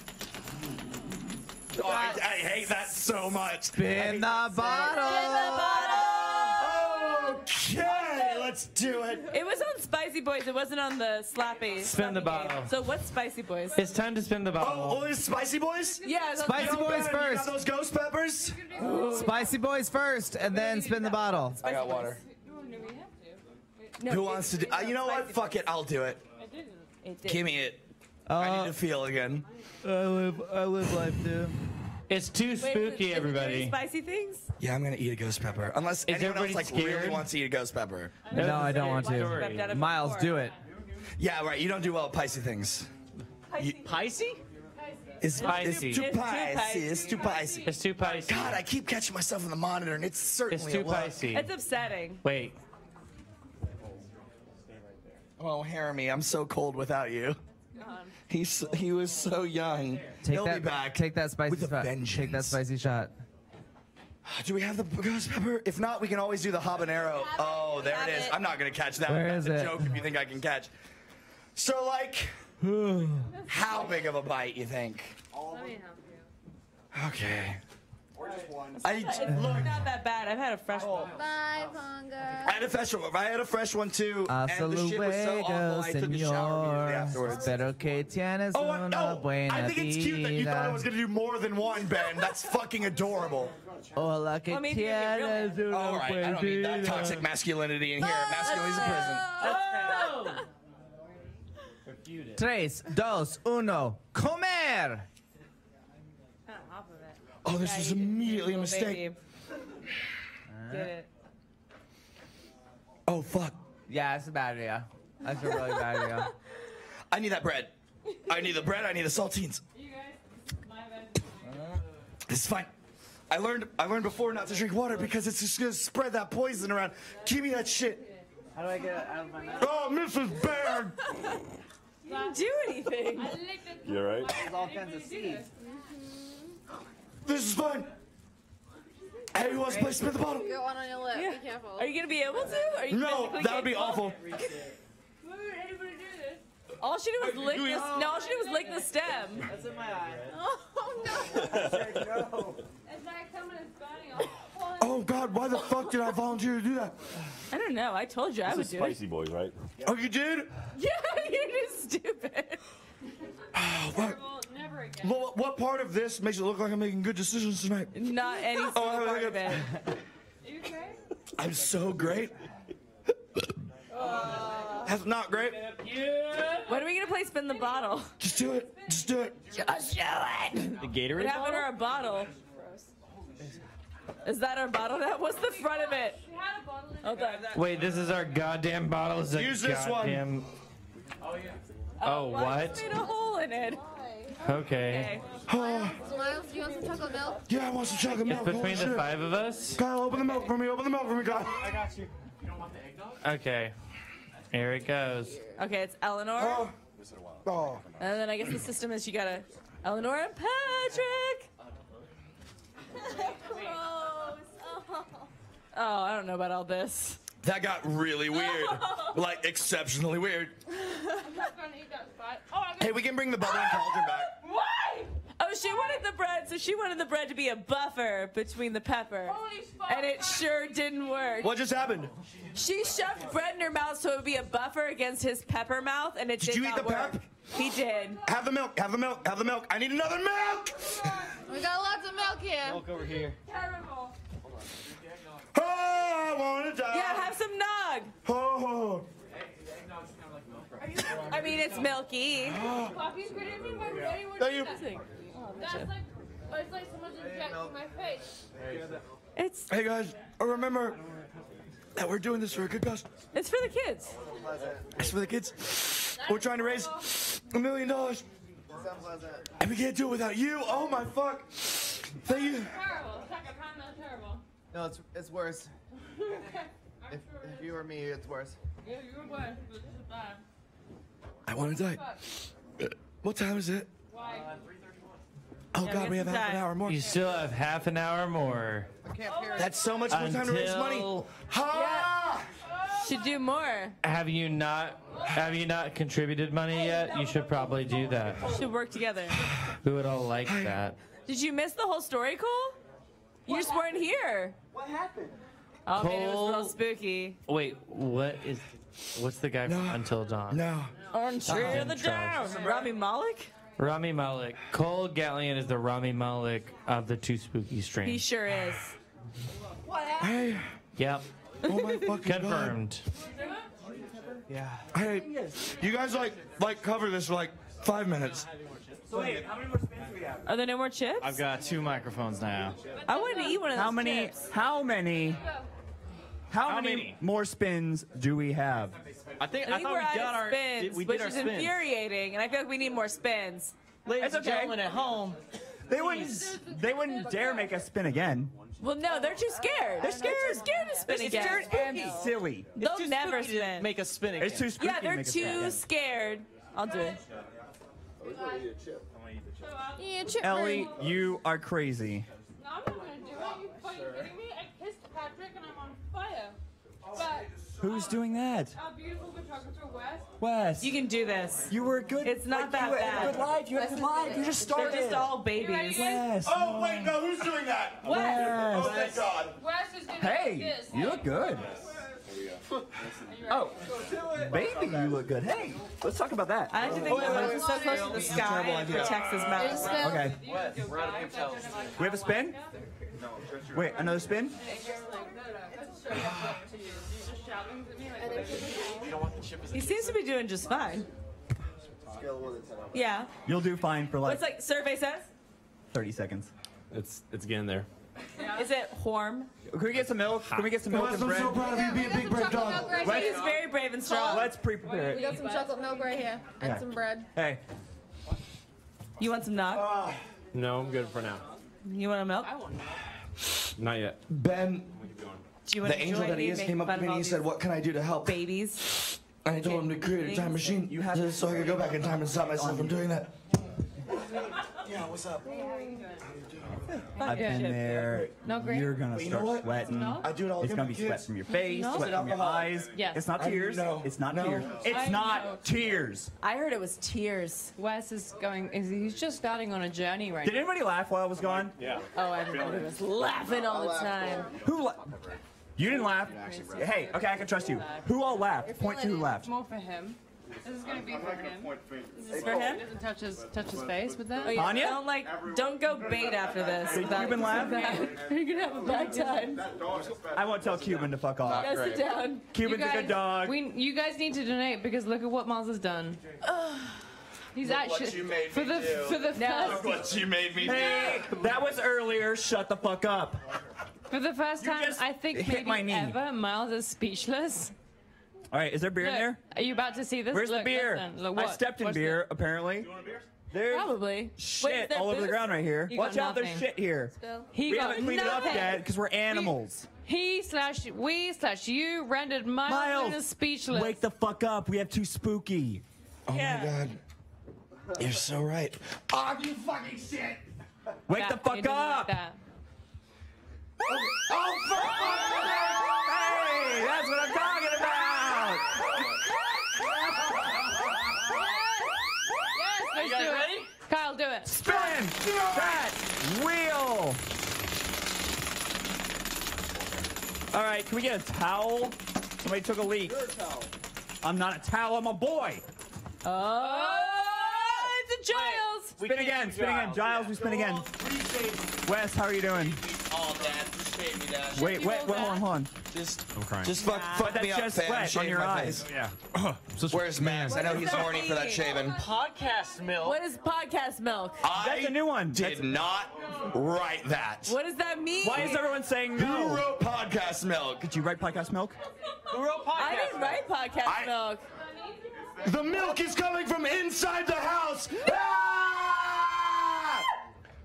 Oh, I hate that so much. Spin the bottle. Okay, let's do it. It was on Spicy Boys. It wasn't on the Slappy. Spin the Slappy game. bottle. So what's Spicy Boys? It's time to spin the bottle. Oh, there's Spicy Boys? Yeah, it's on Spicy Boys You got first. those ghost peppers? Spicy Boys first, and then spin the bottle. I got water. No, Who wants to do? You know what? Spicy Fuck it. I'll do it. Give me it. I need to feel again. I live life too. It's too spooky, Is everybody. there any spicy things? Yeah, I'm gonna eat a ghost pepper. Unless anyone else everybody really scared? wants to eat a ghost pepper. No, I don't want Don't worry. to. Miles, do it. Yeah, right. You don't do well with spicy things. Pisces? It's Spicy. too It's too spicy. It's too spicy. It's too spicy. God, I keep catching myself in the monitor, and it's certainly It's too a look. spicy. It's upsetting. Wait. Oh, Haremy, I'm so cold without you. He was so young. He'll be back. Take that spicy with a shot. vengeance. Take that spicy shot. Do we have the ghost pepper? If not, we can always do the habanero. Oh, there it is. I'm not gonna catch that. Where That's is a it? joke if you think I can catch. So, like, how big of a bite you think? Let me help you. Okay. It's not that bad. I've had a fresh one. Bye, Ponga. I had a fresh one too, and Hasta the shit was so awful. luego, I took a shower immediately señor. afterwards. Espero que tienes Oh, una no! buena I think it's cute that you thought I vida. was gonna do more than one, Ben. That's fucking adorable. Hola que Well, maybe you're gonna tienes get una All right, I don't need that buena toxic masculinity in here. Masculinity's a prison. vida. 3, 2, 1, comer! Oh, this was immediately a mistake. Get it. Oh, fuck. Yeah, it's a bad idea. That's a really bad idea. I need that bread. I need the bread. I need the saltines. This is fine. I learned before not to drink water because it's just gonna spread that poison around. Give me that shit. How do I get it out of my mouth? Oh, Mrs. Baird. You didn't do anything. You alright? There's all kinds of seeds. This is fine. Hey, who wants to play spin the bottle? Get one on your lip. Be careful. Are you gonna be able to? Are you No, physically that would be capable? awful. All she did was lick this. No, all she did was lick the stem. That's in my eye. Oh, no. No. It's like someone is burning off. Oh, God, why the fuck did I volunteer to do that? I don't know. I told you I would This is do it. Spicy Boys, right? Oh, you did? Yeah, you're just stupid. Oh, what? Never again. What part of this makes it look like I'm making good decisions tonight? Not any single Oh, part of it. You okay? I'm so great. That's not great. When are we gonna play spin the bottle? Just do it. Just do it. Just show it. The Gatorade What happened to our bottle? Is that our bottle now? What's the front of it? We had a bottle in Hold on. Wait, this is our goddamn bottle. Is a Use this one. goddamn... Oh, Why what? just made a hole in it. Okay. Oh, Miles, do you want some chocolate milk? yeah, I want some chocolate It's milk. between Holy the shit. 5 of us? Kyle, open the milk for me. Open the milk for me, Kyle. Okay. Here it goes. Okay, it's Eleanor. Oh. Oh. And then I guess the system is you gotta Eleanor and Patrick. Oh, I don't know about all this. That got really weird. Like, exceptionally weird. I'm not gonna eat that spot. Oh, I'm Hey, we can bring the bubbling cauldron back. Why? Oh, she wanted the bread, so she wanted the bread to be a buffer between the pepper. Holy fuck. And it sure didn't work. What just happened? She shoved bread in her mouth so it would be a buffer against his pepper mouth, and it Did did you eat not the work. pep? He did. Have the milk. Have the milk. Have the milk. I need another milk. We got lots of milk here. Look over here. Terrible. Oh, I want to die. Yeah, have some nog. Oh. I mean, it's milky. Coffee ingredient in my ready. Thank you. That's like, it's like someone's injecting my face. It's Hey, guys, remember that we're doing this for a good cause. it's for the kids. It's for the kids. We're trying to raise $1 million. And we can't do it without you. Oh, my fuck. Thank you. Terrible. It's like a pound of terrible. No, it's worse. If you or me, it's worse. Yeah, you're worse, but this is bad. I want to die. What time is it? Why? Oh, Yeah, God, we get have some half an time. hour more. You still have half an hour more. I can't hear it. That's so much more time to raise money. Until- Ha! Should do more. Have you not contributed money yet? You should probably do that. Should work together. We would all like that. Did you miss the whole story, Cole? You just weren't here. What happened? Oh, maybe it was a little Cole- spooky. Wait, what's the guy from No. Until Dawn? No. On Tree of the Trust. Down. Rami Malek? Rami Malek. Cole Gallion is the Rami Malek of the Too Spooky stream. He sure is. Hey. Yep. Oh, my fucking God. Confirmed. Yeah. Hey, you guys like cover this for like 5 minutes. So wait, how many more spins do we have? Are there no more chips? I've got 2 microphones now. I wanted to eat one of those chips. How many more spins do we have? I think we're we out got of our spins, we which did our is spins. infuriating, and I feel like we need more spins. Ladies It's and okay. gentlemen at home, They wouldn't dare make us spin again. Well, no, they're too scared. They're scared to spin again. Scared and silly. They'll too never spooky to spin. make us spin again. It's too spooky Yeah, to they're make us spin too again. scared. I'll do it. Yeah, chip Ellie, you are crazy. No, I'm not gonna do it. You fucking kidding me? I kissed Patrick and I'm on fire. But Who's doing that? our beautiful photographer Wes. Wes. You can do this. You were good. It's not that you had bad. a good life. You had a good life. You just started. They're just all babies. Yes. Oh wait, no, who's doing that? Wes. Oh thank God. Wes is gonna Hey, do this. you look good. Oh, baby, you look good. Hey, let's talk about that. I actually think that Wes is so close to the sky and protects his mouth. Okay. We have a spin? Wait, another spin? He seems to be doing just fine. Yeah. You'll do fine for like What's like survey says? 30 seconds. It's getting there. Is it warm? Can we get some milk? Can we get some milk Wes, and I'm bread? so proud of you. Be a big brave dog. He's very brave and strong. Let's pre-prepare We it. got some chocolate milk right here and Okay. some bread. Hey, You want some nog? No, I'm good for now. You want a milk? Not yet. Ben, Do you want the angel that he is, came up to me and he said, "What can I do to help?" babies. And I told him to create a time machine so I could go back in time and stop myself from doing that. Yeah, what's up? I've been there. No, great. You're gonna you know start what? sweating. I do it all It's again gonna with be my sweat kids. from your face, No. sweat from your eyes. Yes. It's not I tears. know. It's not No. tears. It's I not know. tears. I heard it was tears. Wes is going. He's just starting on a journey right Did anybody laugh while I was gone? Oh, everybody was laughing all the time. Who laughed? You didn't laugh. Hey, okay, I can trust you. Who all laughed? Point to who laughed. More for him. This is gonna be for him. Is this for him? Doesn't touch his face with that. Oh, yeah. Anya? Don't go bait after this. Did Cuban laugh? You're gonna have a bad time. I won't tell Cuban to fuck off. Go sit down. Cuban's a good dog. You guys need to donate because look at what Miles has done. He's actually for the first What you made me Hey, that was earlier. Shut the fuck up. for the first You time just I think hit my maybe knee. ever Miles is speechless. All right, is there beer in Look, there? are you about to see this? Where's Look, the beer? listen, look, I what? stepped in Watch beer, apparently. There's Probably. shit Wait, is there all over the booze? ground right here. You Watch got out, there's nothing. shit here. He We got haven't cleaned it up nothing. yet because we're animals. We/you rendered Miles Luna speechless. Wake the fuck up. We have too spooky. Oh Yeah. my God. You're so right. Ah, you fucking shit. Wake Yeah, the you fuck didn't like up. that. Oh, fuck! Hey, that's what I'm talking about. Yes, let's do it. Kyle, do it. Spin that wheel. All right, can we get a towel? Somebody took a leak. I'm not a towel. I'm a boy. Oh, it's a Giles. Spin again. Spin again. Giles, we spin again. Wes, how are you doing? Oh, Dad, appreciate me, Dad. Wait, hold on. I'm crying. Just fuck me up, just fam. sweat on Shave your my eyes. face. Yeah. Where's Max? I know does he's that horny for that mean? shaving. Podcast milk. What is podcast milk? That's a new one. Did not write that. What does that mean? Why is everyone saying Who no? wrote podcast milk? Did you write podcast milk? Who wrote podcast? I didn't write podcast milk. The milk is coming from inside the house. Ah!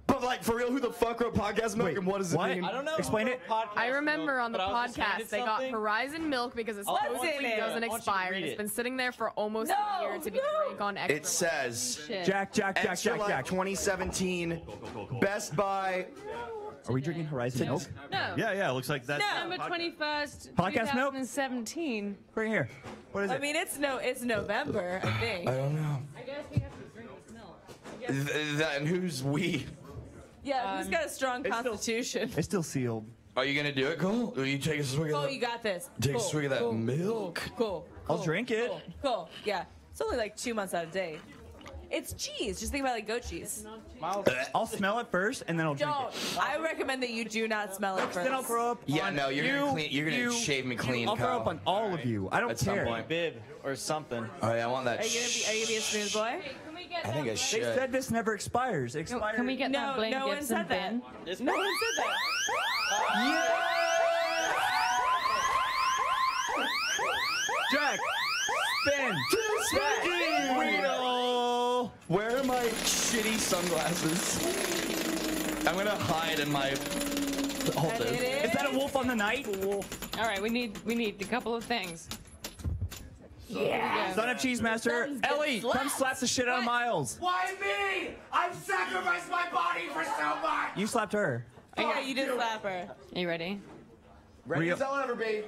But like, for real, who the fuck wrote podcast milk Wait, and what does it what? mean? I don't know. Explain who it. wrote podcast I remember milk, on the but I was just handed podcast they got something. Horizon milk because it What's supposedly in it? doesn't Why don't you expire. read And it's it? been sitting there for almost No, a year to be no. drank on extra. It says Shit. Jack. Extra Life 2017 Best Buy. Are we drinking Horizon milk? No. Yeah, it looks like that. December 21st, Podcast milk? 2017. Right here. What is I it? mean, it's November, I think. I don't know. I guess we have to drink this milk. And who's we? Yeah, who's got a strong It's still- constitution? It's still sealed. Are you gonna do it, Cole? Will you take a swig of Cole, that? you got this. Take a Cool, swig of that cool, milk. Cool. I'll drink it. Cool. Yeah. It's only like 2 months out of date. It's cheese. Just think about like goat cheese. I'll smell it first, and then I'll drink Don't. it. I recommend that you do not smell it first. Then I'll throw up. Yeah, on no, you're gonna shave me clean. I'll throw up on all of you. I don't At some care. point. Bib or something. Oh yeah, I want that. Are you gonna be a smooth boy? I think I They should. said this never expires. It expires. Can we get that No, Blaine no one Gibson said that. bin? No one said that. Jack, spin. Spin. Wheel. Where are my shitty sunglasses? I'm gonna hide in my. Hold And this. it Is that a wolf on the night? All right, we need a couple of things. Yeah. Son of Cheese Master, Sounds good. Ellie, come slap the shit out of Miles. Why me? I've sacrificed my body for so much. You slapped her. Yeah, you did slap her. Are you ready? Ready as I'll ever be.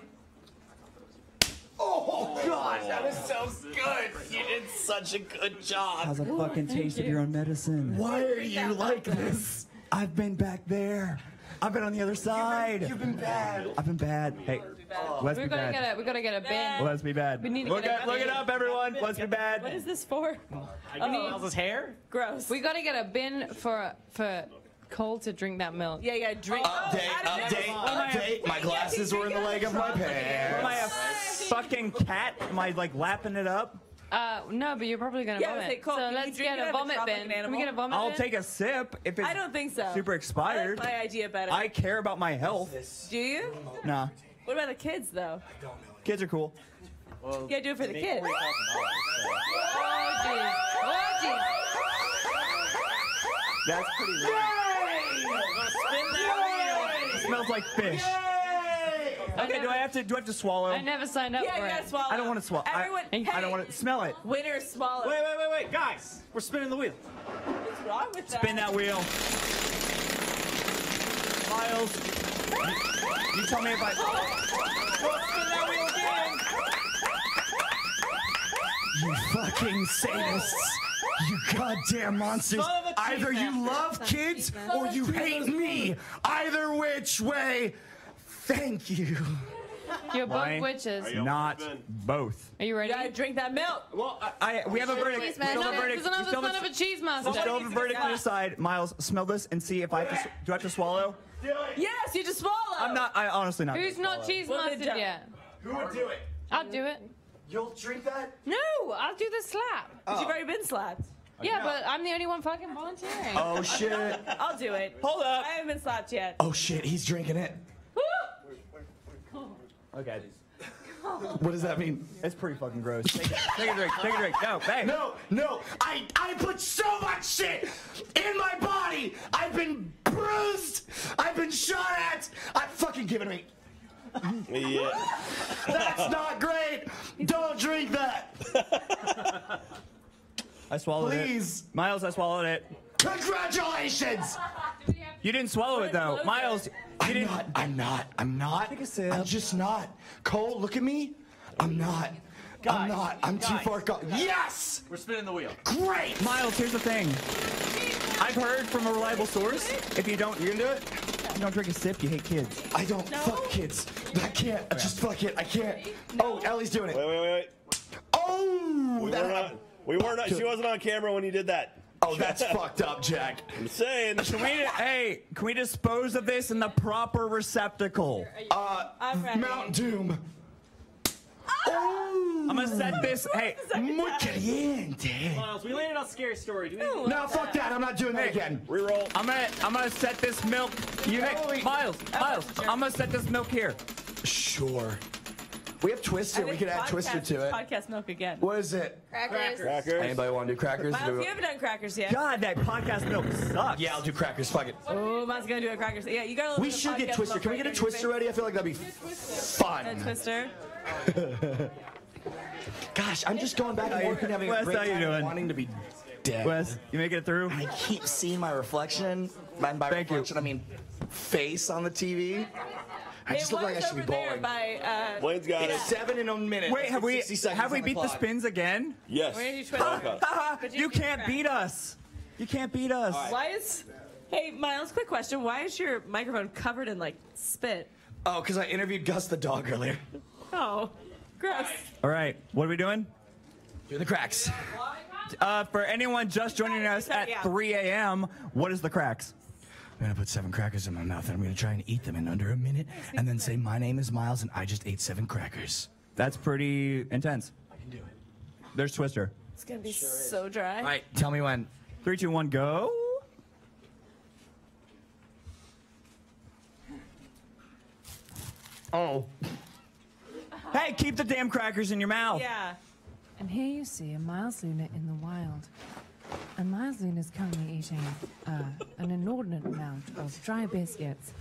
Oh God, that was so good. You did such a good job. How's a fucking taste of your own medicine? Why are you like this? I've been back there. I've been on the other side. You've been bad. I've been bad. Hey, let's be We gotta bad. get a bin. Let's be bad. We need to Look get a look it bin. up, everyone. Let's be bad. What is this for? Miles' hair? Gross. We gotta get a bin for Cole to drink that milk. Yeah, you gotta drink. Update. My glasses were in the leg of my Am I pants. a fucking cat? Am I like lapping it up? No, but you're probably gonna Yeah, I was vomit. like, Cole, so can you let's drink get it out a of a vomit trough like bin. an Can we animal? get a vomit I'll bin? take a sip if it's I don't think so. super I expired. like my idea better. I care about my health. Do you? Nah, What about the kids though? kids are cool. You gotta do it for the kids. Oh, jeez. Oh, jeez. That's pretty rare. It smells like fish. Okay, do I have to swallow? I never signed up Yeah, for you it. gotta swallow. I don't want to swallow. Everyone, I don't want to smell it. Winner swallow. Wait, guys. We're spinning the wheel. What's wrong with that? Spin that wheel. Miles, you tell me if I. Spin that wheel again. You fucking sadists. You goddamn monsters. Son of a Either cheese you master. love kids or you hate me. Either which way. Thank you. You're both Why? witches. Not both. Are you ready? You gotta drink that milk. Well, we have a verdict. We still have a verdict. There's another We still son have of a cheese master. we still have a verdict to decide. Miles, smell this and see if I have to. Do I have to swallow? Yes, you just swallow. I'm not. I honestly not. Who's not cheese Well, then mastered don't. yet? Who would do it? I'll do it. You'll drink that? No, I'll do the slap. But you've already been slapped. Yeah, but I'm the only one fucking volunteering. Oh shit. I'll do it. Hold up. I haven't been slapped yet. Oh shit, he's drinking it. Okay. What does that mean? It's pretty fucking gross. Take a drink. Take a drink. No, hey. No, I put so much shit in my body. I've been bruised. I've been shot at. Fucking give it to me. Yeah. That's not great. Don't drink that. I swallowed Please. it. Miles, I swallowed it. Congratulations. You didn't swallow it though. Miles, you didn't. I'm not. Take a sip. I'm just not. Cole, look at me. I'm not. I'm not. I'm too far gone. Yes! We're spinning the wheel. Great! Miles, here's the thing. I've heard from a reliable source, if you don't, you gonna do it? You don't drink a sip, you hate kids. I don't fuck kids. I can't. Just fuck it. I can't. Oh, Ellie's doing it. Wait. Oh! We were not. She wasn't on camera when you did that. Oh, that's fucked up, Jack. I'm saying. Can we dispose of this in the proper receptacle? I'm ready. Mount Doom. Oh! I'm gonna set this. Hey, muy caliente. Miles, we landed on Scary Story. Do we need No, fuck that. I'm not doing that again. Reroll. I'm gonna set this milk. Miles, I'm gonna set this milk here. Sure. We have Twister. We could add Twister to it. Podcast milk again. What is it? Crackers. Anybody want to do crackers? Miles, you haven't done crackers yet. God, that podcast milk sucks. Yeah, I'll do crackers. Fuck it. Oh, Miles is gonna do a crackers. Yeah, you got a little We bit of should get podcast Twister. milk Can we right get a in your Twister face. ready? I feel like that'd be fun. A Twister. Gosh, I'm just going back and working, having a Wes, great how you time, doing? wanting to be dead. Wes, you making it through? I keep seeing my reflection. And by Thank you. reflection, I mean face on the TV. I just look like I should be bowling. Blaine's got it. It's 7 in a minute. Wait, have we 60 seconds on the beat the clock. spins again? Yes. We're gonna do Twister. You can't beat us. You can't beat us. Why is? Hey, Miles, quick question. Why is your microphone covered in like spit? Oh, because I interviewed Gus the dog earlier. Oh, gross. All right, what are we doing? Do the cracks. For anyone just joining us at 3 a.m., what is the cracks? I'm gonna put 7 crackers in my mouth, and I'm gonna try and eat them in under a minute, and then say, my name is Miles, and I just ate 7 crackers. That's pretty intense. I can do it. There's Twister. It's gonna be so dry. All right, tell me when. 3, 2, 1, go. Oh. Hey, keep the damn crackers in your mouth. Yeah. And here you see a Miles Luna in the wild. And Miles Luna is currently eating an inordinate amount of dry biscuits.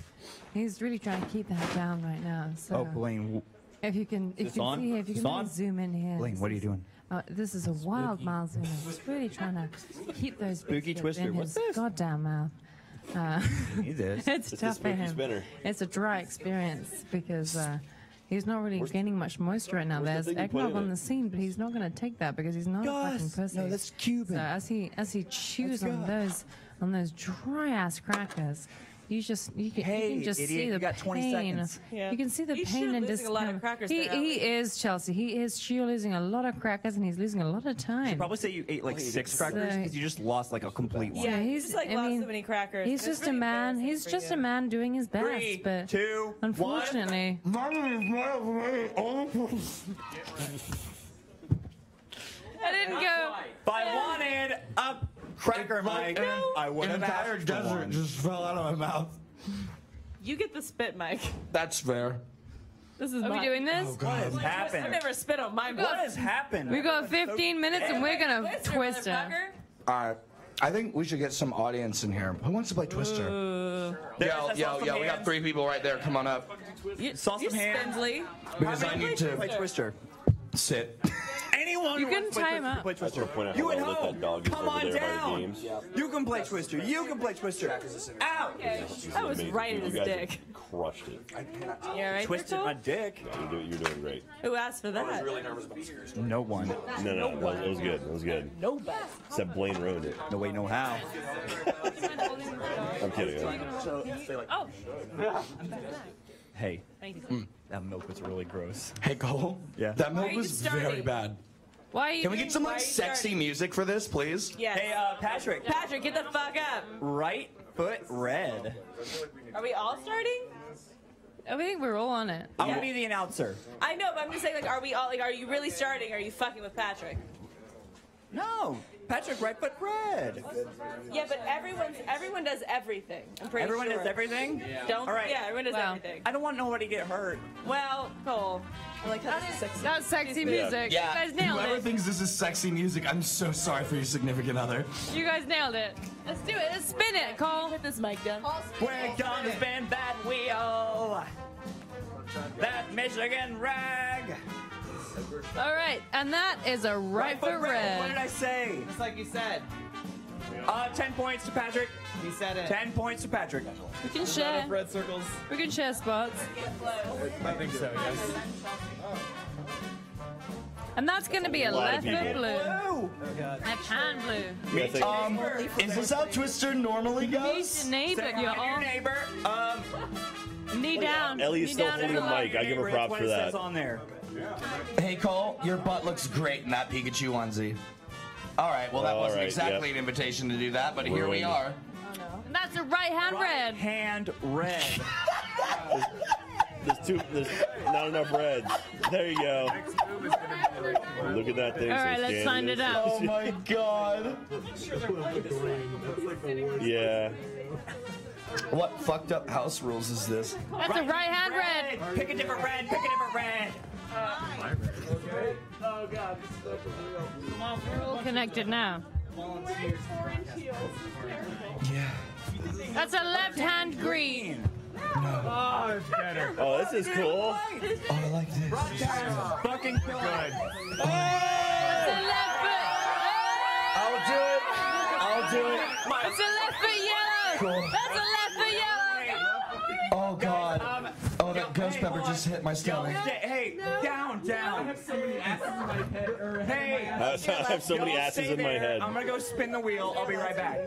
He's really trying to keep that down right now. So Oh, Blaine. if you can, Is this on? see, if you Is can this on? really zoom in here. Blaine, what are you doing? This is a wild Miles Luna. He's really trying to keep those Spooky biscuits Twister, in what's his this? goddamn mouth. He did. It's a tough for spooky him. spinner. It's a dry experience because he's not really gaining much moisture right now. where's the There's thing you put eggnog in on it? the scene, but he's not going to take that because he's not a fucking pussy. No, that's Cuban. So as he chews on those dry ass crackers, you can just idiot, see the you got 20 pain. seconds. Yeah. You can see the He's pain sure and losing a lot of crackers there, he is Chelsea. He is sure losing a lot of crackers and he's losing a lot of time. Probably say you ate like 6 crackers because you just lost like a complete one. Yeah, he's- he's just like I lost mean, so many crackers. He's and it's just a really man. embarrassing He's for just you. a man doing his best. 3, but 2, 1. unfortunately, My name is Miles. I didn't go. If I wanted a cracker, Mike, I would have entire asked for desert one. just fell out of my mouth. You get the spit, Mike. That's fair. This is Are we doing this? Oh, God. What has I've happened? never spit on my What has happened? We got 15 minutes and we're gonna twist it. motherfucker. All right. I think we should get some audience in here. Who wants to play Twister? Yo, we got 3 people right there. Come on up. You Saw some hands. spindly. Because I need Play to Twister. sit. Anyone You who can wants to tie him up. play Twister. That's the point of You how at well home, that dog is come over on there by the down. games. You can play Twister. You can play Twister. Out. That was Amazing. right in You his guys dick. crushed it. Yeah, right. Twisted Nicole? my dick. Yeah, you're doing great. Who asked for that? No one. No, it was good. It was good. No best. Except Blaine ruined it. No way, no how. I'm kidding. Oh. Hey, that milk was really gross. Hey, Cole. Yeah. That Why are milk you was starting? very bad. Why are you? Can we get some Why like are you sexy starting? music for this, please? Yes. Hey, Patrick. Patrick, get the fuck up. Right foot red. Are we all starting? I think we're all on it. I'm gonna be the announcer. I know, but I'm just saying, like, are we all, like, are you really starting? Or are you fucking with Patrick? No, Patrick, right foot red. Yeah, but everyone does everything. I'm pretty Everyone sure. does everything. Don't. All right. Yeah, everyone does Wow. everything. I don't want nobody to get hurt. Well, Cole. I like how this is sexy. That's sexy music. You guys nailed Whoever it. thinks this is sexy music, I'm so sorry for your significant other. You guys nailed it. Let's do it. Let's spin it, Cole. Put this mic down. We're gonna spin that wheel. That Michigan rag. All right, and that is a right foot What did red. I say? Just like you said. 10 points to Patrick. He said it. 10 points to Patrick. We can share. Red circles. We can share spots. I think so, yes. And that's going to be a lot left of foot people. blue. Woo! Left hand blue. I think Is this how Twister normally Knee goes? to knee, but you're Your all neighbor. knee down. Ellie's knee still down in holding the line. mic. I give her Neighbor, props what for it that. says on there. Hey, Cole, your butt looks great in that Pikachu onesie. All right, well, that All wasn't right, exactly yep. an invitation to do that, but here we Ruined. are. And that's a right hand red. Hand red. There's not enough reds. There you go. Look at that thing. All right, let's find it out. Oh my God. Yeah. What fucked up house rules is this? That's a right hand red. Pick a different red. Pick a different red. We're all connected now. Yeah. That's a left hand green. Oh, this is cool. Oh, I like this. Fucking good. That's a left foot. I'll do it. I'll do it. That's a left foot yellow. Cool. That's a left foot yellow. Oh, God. Oh, that ghost pepper just hit my stomach. Hey, down. Hey. I have so many y'all asses stay in my there. head. I'm gonna go spin the wheel. I'll be right back.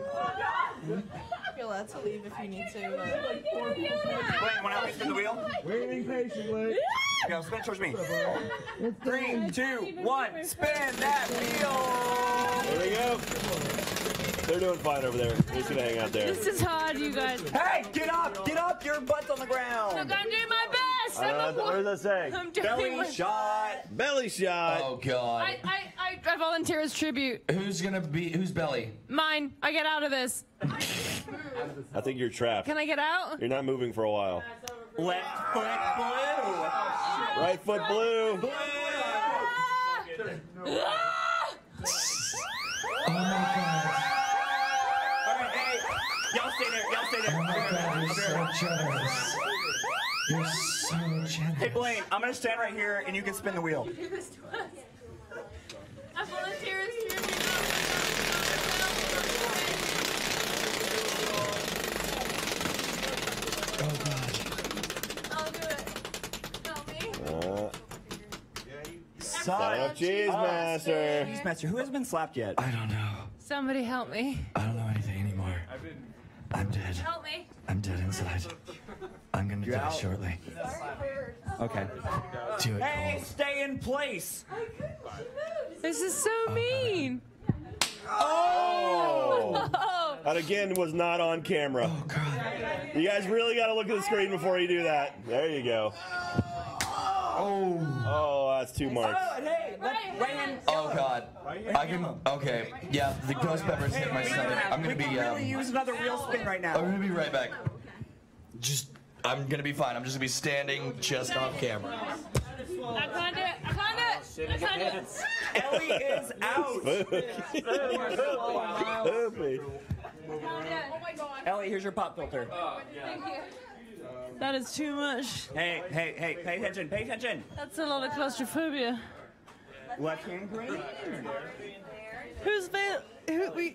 You're allowed to leave if you need to. Wait, wanna help me spin the wheel? Waiting patiently. Go, spin it towards me. 3, 2, 1, spin that wheel. There we go. They're doing fine over there. They're just gonna hang out there. This is hard, you guys. Hey, get up, your butt's on the ground. Look, I'm doing my best. What does that say? I'm doing Belly shot. Belly shot. Oh God. I volunteer as tribute. Who's belly? Mine. I get out of this. I think you're trapped. Can I get out? You're not moving for a while. Left foot blue. Right foot blue. Oh my God. All right, hey, y'all stay there. Oh my God, you're so generous. You're so generous. Hey, Blaine, I'm gonna stand right here and you can spin the wheel. I volunteer as tribute. Oh God. I'll do it. Help me. Sign up, Cheese Master. Cheese Master, who hasn't been slapped yet? I don't know. Somebody help me. I don't know anything anymore. I'm dead. Help me. I'm dead inside. I'm gonna die out? shortly. Okay. Do it, Hey, Cole. stay in place. This is so mean. Oh! Oh. That again was not on camera. Oh God. You guys really got to look at the screen before you do that. There you go. Oh, that's 2 marks. Oh, and hey, right hand. Oh God. I can. Okay. Yeah. The ghost peppers hit my stomach. I'm gonna We be. can really use another real spin right now. I'm gonna be right back. I'm gonna be fine. I'm just gonna be standing just off camera. I can't do it. I can't do it. I can't do it. Ellie is out. Spoopy. Oh my God. Ellie, here's your pop filter. Thank you. That is too much. Hey, pay attention, pay attention. That's a lot of claustrophobia. Left hand green. Who's there? That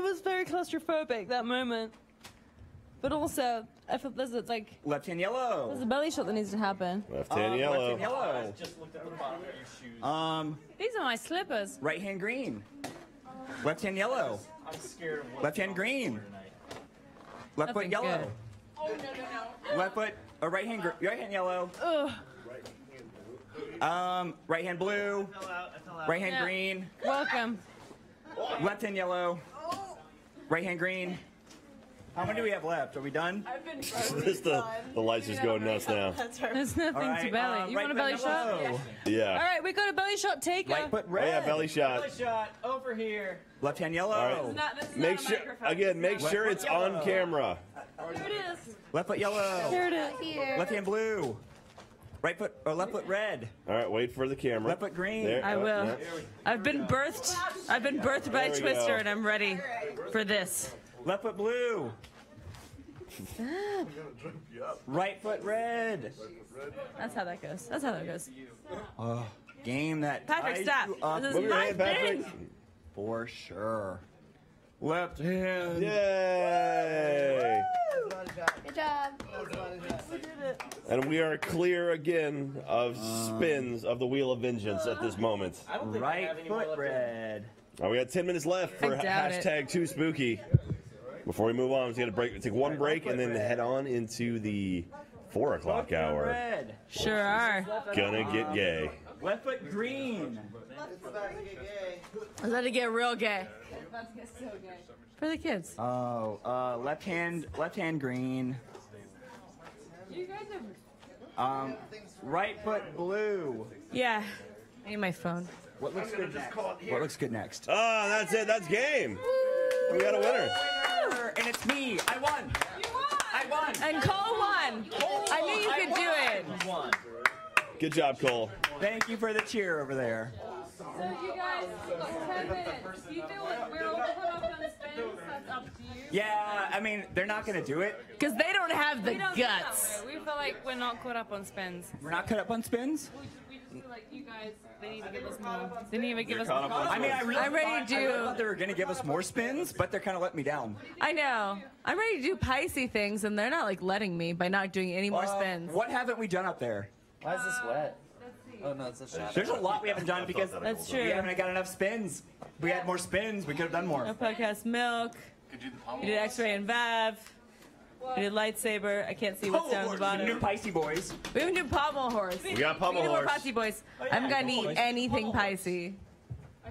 was very claustrophobic, that moment. But also, I felt there's Left hand yellow. a belly shot that needs to happen. Left hand yellow. Left hand yellow. These are my slippers. Right hand green. Left hand yellow. Left hand green. Left foot Nothing yellow. good. Oh, no. Left foot, right hand yellow. Ugh. Right hand blue. Right hand Yeah. green. Welcome. Left hand yellow. Right hand green. How many do we have left? Are we done? Just the lights just going nuts now. There's nothing All right, to belly. You right want a foot belly shot? yellow. All Yeah. right, we got a belly shot taker. Right foot Oh red. yeah, belly shot. Shot over here. Left hand yellow. All right. Make sure make sure it's on camera. Here it is. Left foot yellow. Here it is. Left hand blue. Right foot or left foot red. All right, wait for the camera. Left foot green. There. I will. yeah. I've been birthed. I've been birthed by There we Twister, go. and I'm ready for this. Left foot blue. Right foot red. That's how that goes. That's how that goes. Game that Patrick, ties stop. you up This is Move your my hand, Patrick. thing. for sure. Left hand. Yay! Good job. And we are clear again of spins of the Wheel of Vengeance at this moment. I don't think I have Right any more foot left. red. All right, we got 10 minutes left for I doubt it. hashtag Too Spooky. Before we move on, we got to break. Take one break and then head on into the 4 o'clock hour. Red. Sure are. Gonna get gay. Left foot green. Let it get real gay. For the kids. Oh, left hand green. You guys are. Right foot blue. Yeah. I need my phone. What looks good next? What looks good next? Oh, that's it. That's game. We got a winner. And it's me. I won. I won. And Cole won. I knew you could do it. Good job, Cole. Thank you for the cheer over there. So you guys, 10 minutes. Do you feel like we're all caught up on spins? That's up to you. Yeah, I mean, they're not going to do it. Because they don't have the We don't guts. We feel like we're not caught up on spins. We're not cut up on spins? We just feel like you guys, they need to give us more. They need to give us more. I mean, I really I'm ready to do- thought they were going to give us more spins, but they're kind of letting me down. I know. I'm ready to do Pisces things, and they're not like letting me by not doing any more spins. What haven't we done up there? Why is this wet? Oh no, it's a shot. There's a lot we haven't done because That's we true. haven't got enough spins. If we had more spins, we could have done more. No podcast milk. We did X-ray and Vav. We did lightsaber. I can't see what's down at the bottom. New Pisces boys. We haven't done pommel horse. We got pommel We need more horse. Pisces boys. Oh, yeah, I'm gonna pommel need horse. anything Pisces.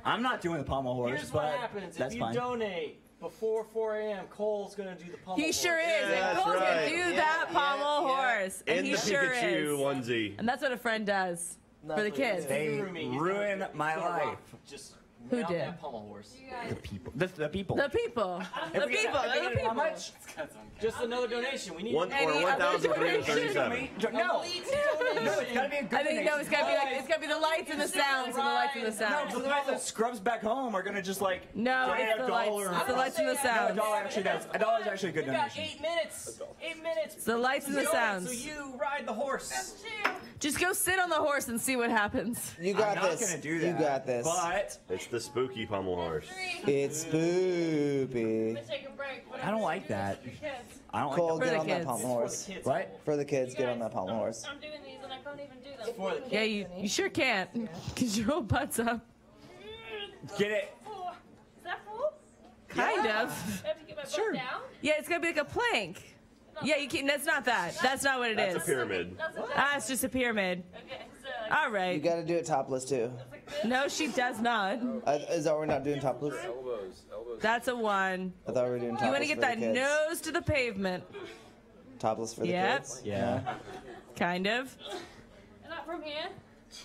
I'm not doing the pommel horse, Here's what but happens. that's if you fine. donate before 4 a.m., Cole's going to do the pommel He sure is. Yeah, and that's Cole's right. gonna do that pommel horse. And In he the sure Pikachu is. onesie. And that's what a friend does for the kids. They ruin my life. Just Who mount did? that pommel horse. The people. The people. The people. The If we get- people. if we The get- people. How much? Just another donation. We need One Any or other 1,337. No, it's gotta be a good I think no, it's gotta be like donation. it's gotta be the lights and the sounds and the lights and the No, sounds. because otherwise the scrubs back home are gonna just like No, donate it's the $1 lights. or- It's the lights and the No, sounds. $1 is actually a good We got donation. 8 minutes. 8 minutes. It's the lights and the So sounds. you ride the horse. Just go sit on the horse and see what happens. You got I'm not this. gonna do You that. got this. But It's the spooky pommel horse. It's spoopy. I don't like that. I don't Cole, like get the on that kids. pommel horse. What? For the kids, get on that pommel horse. I'm doing these and I can't even do them. Yeah, you sure can't, cause your whole butt's up. Get it? Is that full? Kind of. I have to get my Sure. butt down? Yeah, it's gonna be like a plank. Yeah, you can. That's not that. That's not what it That's is. a pyramid. It's just a pyramid. Okay, so All You right. gotta do it topless too. No, she does not. Is that we're not doing topless? That's a 1. I thought we were doing topless You want to get for that the kids. nose to the pavement. Topless for the Yep. kids? Yeah. Kind of. and up from here.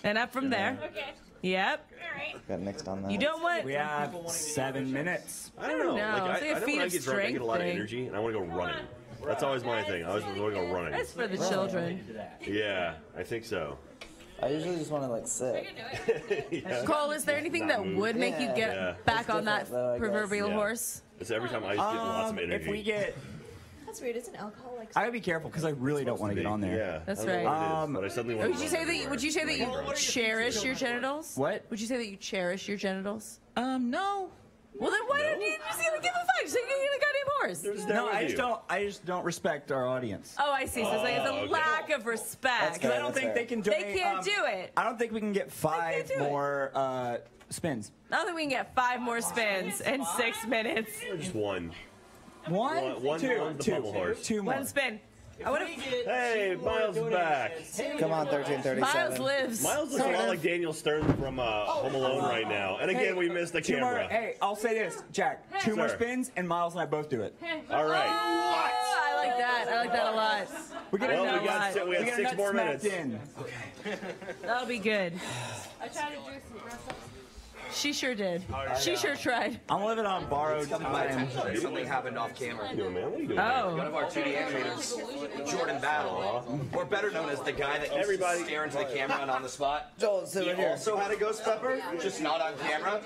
And up from there. Okay. Yep. All right. Got next on that. You don't want. We have 7 minutes. I don't know. No, Like, it's like a I know feat when I of get drunk, I get a lot of strength energy, and I want to go running. That's always my thing. I always want to go running. That's for the children. Yeah, I think so. I usually just want to like sit. Yeah. Cole, is there anything that would make you get Yeah. back on that different, though, I guess. proverbial Yeah. horse? It's every time I just get lots of energy. If we get, That's weird. Isn't alcohol like? I gotta be careful because I really don't want to get on there. Yeah, That's I don't know right. what it is, but I suddenly want Would you say that? Would you say that you cherish your genitals? What? Would you say that you cherish your genitals? No. Well, then why don't you just give a fuck? Just get a goddamn horse. No, I just don't respect our audience. Oh, I see. So it's like it's a okay. lack of respect. Because I don't think they can donate. They can't do it. I don't think we can get 5 do it. more spins. I don't think we can get 5 more spins in 6 minutes. Just one. One, One, two, the two, pommel horse. 2 more. One spin. I would have. Hey, Miles is back. Come on, 1337. Miles lives. Miles looks a lot like Daniel Stern from Home Alone right now. And again, we missed the 2 more. camera. Hey, I'll say this, Jack. 2 more Sir. spins, and Miles and I both do it. All right. I like that. I like that a lot. We get Well, a we got nut- we have get a 6 nut more smacked minutes. in. That'll be good. I tried to do some rest up. She sure did. She sure tried. I'm living on borrowed time. Something happened off camera. Yo, man, what are you doing? Oh. One of our 2D animators, Jordan Battle, or better known as the guy that used to stare into the camera and on the spot. Joel, sit He right here. also had a ghost pepper, just not on camera.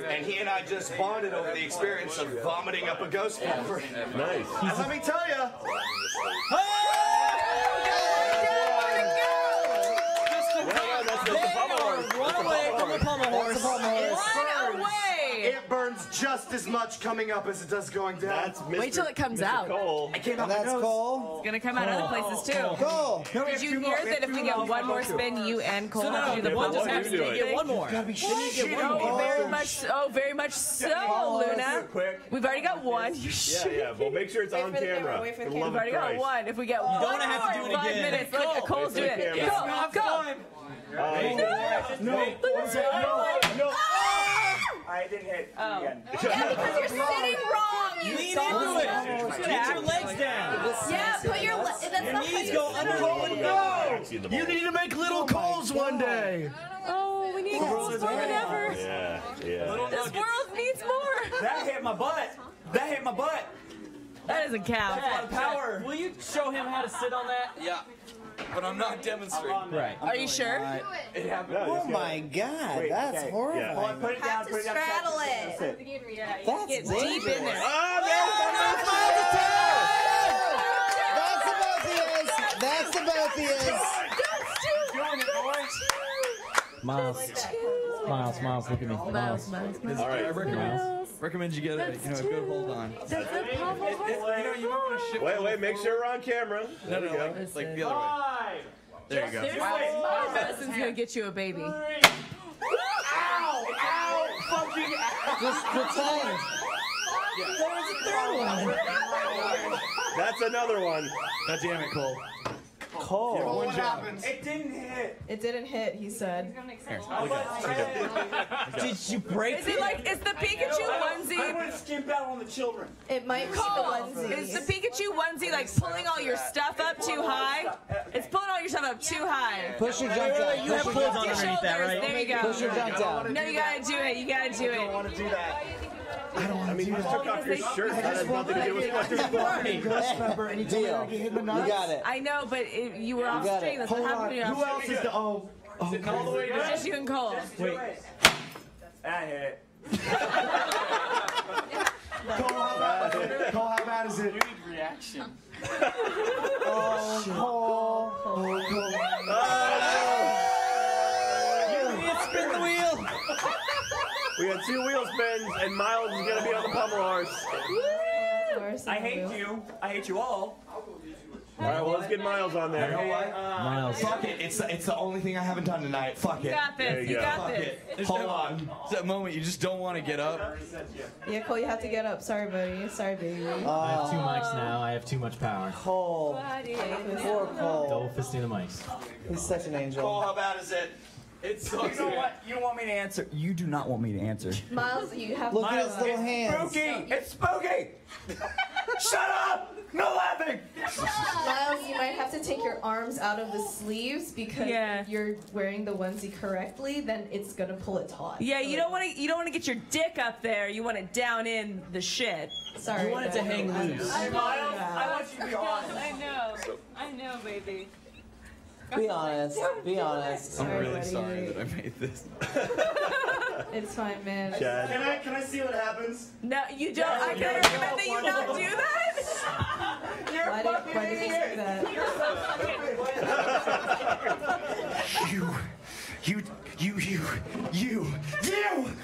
And he and I just bonded over the experience of vomiting up a ghost pepper. Nice. And let me tell you, That's the pommel horse. Run away from the pommel horse. Run away. It burns just as much coming up as it does going down. That's Mr. Wait till it comes Mr. out. Cole. And that's Cole. It's gonna come out other places too. Cole. No, we Did have you 2 more. hear that if we get one more spin, you and Cole have to do the yeah, but pommel what horse do you do it? thing? One more. Oh, very much so, very much so, Luna. We've already got one. You Yeah, yeah. Well, make sure it's on for the camera, camera. wait for the For the camera. love We've already of got Christ. one. If we get one don't have to more do in it 5 again. minutes, look, Cole's Wait doing for the it. camera. Go, go. No. I didn't hit again. Yeah, because you're sitting wrong. You Lean into it. Get your legs down. Yeah, put your that's Your not how knees you go under the You need to make little Coles one day. Oh, we need more than ever. Yeah, yeah. This world needs more. That hit my butt. That hit my butt. That doesn't count. That's a lot of power. Will you show him how to sit on that? yeah, but I'm not demonstrating. Right. Are you sure? It happened. Oh my God, Wait, that's okay. horrifying. Hold on, put it down. have to Put it down. straddle That's it. it. That's Get deep in there. That's the both of yous. Miles, look at me. Miles. All right. Recommend you get a good hold on. That's the pommel horse. Wait, make sure we're on camera. There we go. Like the other way. There you go. Miles Madison's gonna get you a baby. Ow! Ow! Fucking ow! Just pretend. That's another one. God damn it, Cole. Cole. Cole, what happens? It didn't hit. It didn't hit, he said. Here, look at it. Did you break Is it like, is the Pikachu I onesie, want to skimp out on the children. It might be the onesie. is the Pikachu onesie like pulling all your stuff up too high? It's pulling all your stuff up too high. Push your junk down. You have Push your clothes on Your underneath that, shoulders, right? there you go. Push your junk down. No, you gotta do it, you gotta do I don't it. want to do that. I mean, you just took off your shirt. That has nothing to do with what you're Deal. You got it. I know, but you were off got string, it. that's what happened to you. Who else is the All the way It's down. just you and Cole. Wait. That hit. Cole, how bad is it? You need reaction. Spin the wheel. We got 2 wheel spins, and Miles is going to be on the pommel horse. I hate you. I hate you all. All right, well, let's get Miles on there. You know what? Miles. Fuck it. It's the only thing I haven't done tonight. Fuck You it. got There this, you you go. got this. Hold on. It's that moment you just don't want to get up. Yeah, Cole, you have to get up. Sorry, buddy. Sorry, baby. I have 2 mics now. I have too much power. Cole. Poor Cole. Double fisting the mics. He's such an angel. Cole, how bad is it? It sucks. You know what? You don't want me to answer. You do not want me to answer. Miles, you have Look at his little hands. Spooky! It's spooky! Shut up! No laughing! Miles, you might have to take your arms out of the sleeves because if you're wearing the onesie correctly, then it's gonna pull it taut. Yeah, you don't want to get your dick up there. You want it down in the shit. Sorry. You want it to hang loose. I want you to be honest. I know, baby. Be honest. Be honest. I'm really buddy. sorry that I made this. It's fine, man. Chad. Can I see what happens? No, you don't. I can recommend that you not do that. Why did you say that? You!